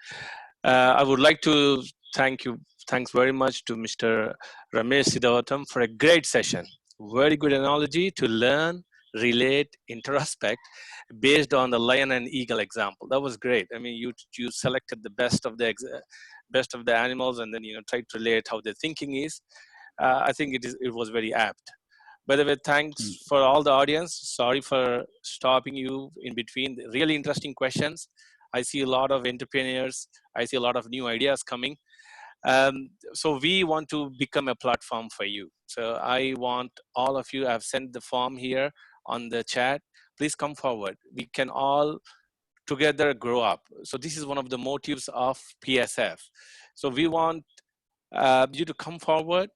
[SPEAKER 8] I would like to thanks very much to Mr. Ramesh Siddhavatam for a great session. Very good analogy to learn, relate, introspect based on the lion and eagle example. That was great. I mean, you selected the best of the animals, and then tried to relate how their thinking is. I think it was very apt. By the way, thanks for all the audience. Sorry for stopping you in between. Really interesting questions. I see a lot of entrepreneurs. I see a lot of new ideas coming. So we want to become a platform for you. So I want all of you, I've sent the form here on the chat. Please come forward. We can all together grow up. So this is one of the motives of PSF. So we want you to come forward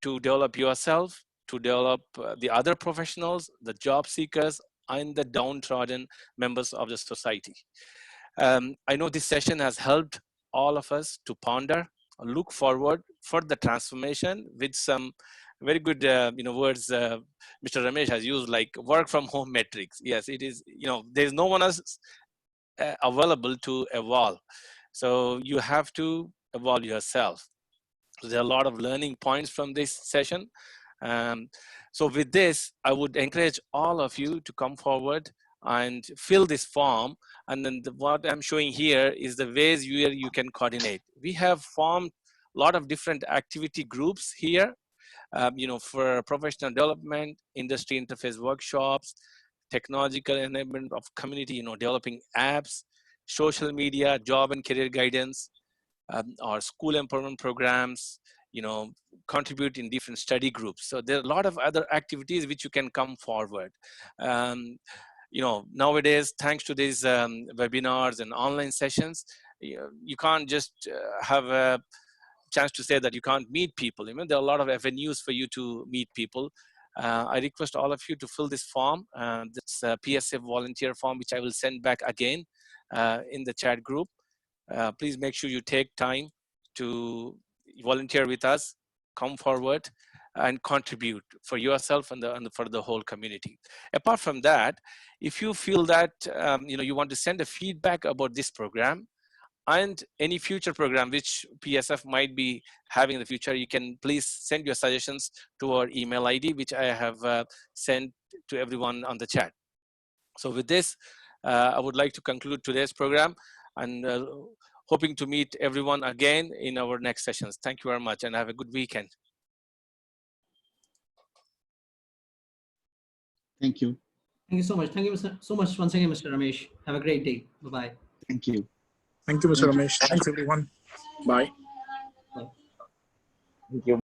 [SPEAKER 8] to develop yourself, to develop the other professionals, the job seekers, and the downtrodden members of the society. I know this session has helped all of us to ponder, look forward for the transformation with some very good words Mr. Ramesh has used, like work from home metrics. Yes, it is, there's no one else available to evolve. So you have to evolve yourself. So there are a lot of learning points from this session. So with this, I would encourage all of you to come forward and fill this form. And then what I'm showing here is the ways where you can coordinate. We have formed a lot of different activity groups here, for professional development, industry interface workshops, technological enablement of community, developing apps, social media, job and career guidance, or school empowerment programs, contribute in different study groups. So there are a lot of other activities which you can come forward. Nowadays, thanks to these webinars and online sessions, you can't just have a chance to say that you can't meet people. There are a lot of avenues for you to meet people. I request all of you to fill this form, this PSF volunteer form, which I will send back again in the chat group. Please make sure you take time to volunteer with us, come forward and contribute for yourself and for the whole community. Apart from that, if you feel that you want to send a feedback about this program and any future program which PSF might be having in the future, you can please send your suggestions to our email ID, which I have sent to everyone on the chat. So with this, I would like to conclude today's program, and hoping to meet everyone again in our next sessions. Thank you very much and have a good weekend.
[SPEAKER 3] Thank you.
[SPEAKER 2] Thank you so much. Thank you so much once again, Mr. Ramesh. Have a great day. Bye-bye.
[SPEAKER 3] Thank you.
[SPEAKER 1] Thank you, Mr. Ramesh. Thanks, everyone. Bye.
[SPEAKER 2] Bye.
[SPEAKER 5] Thank you.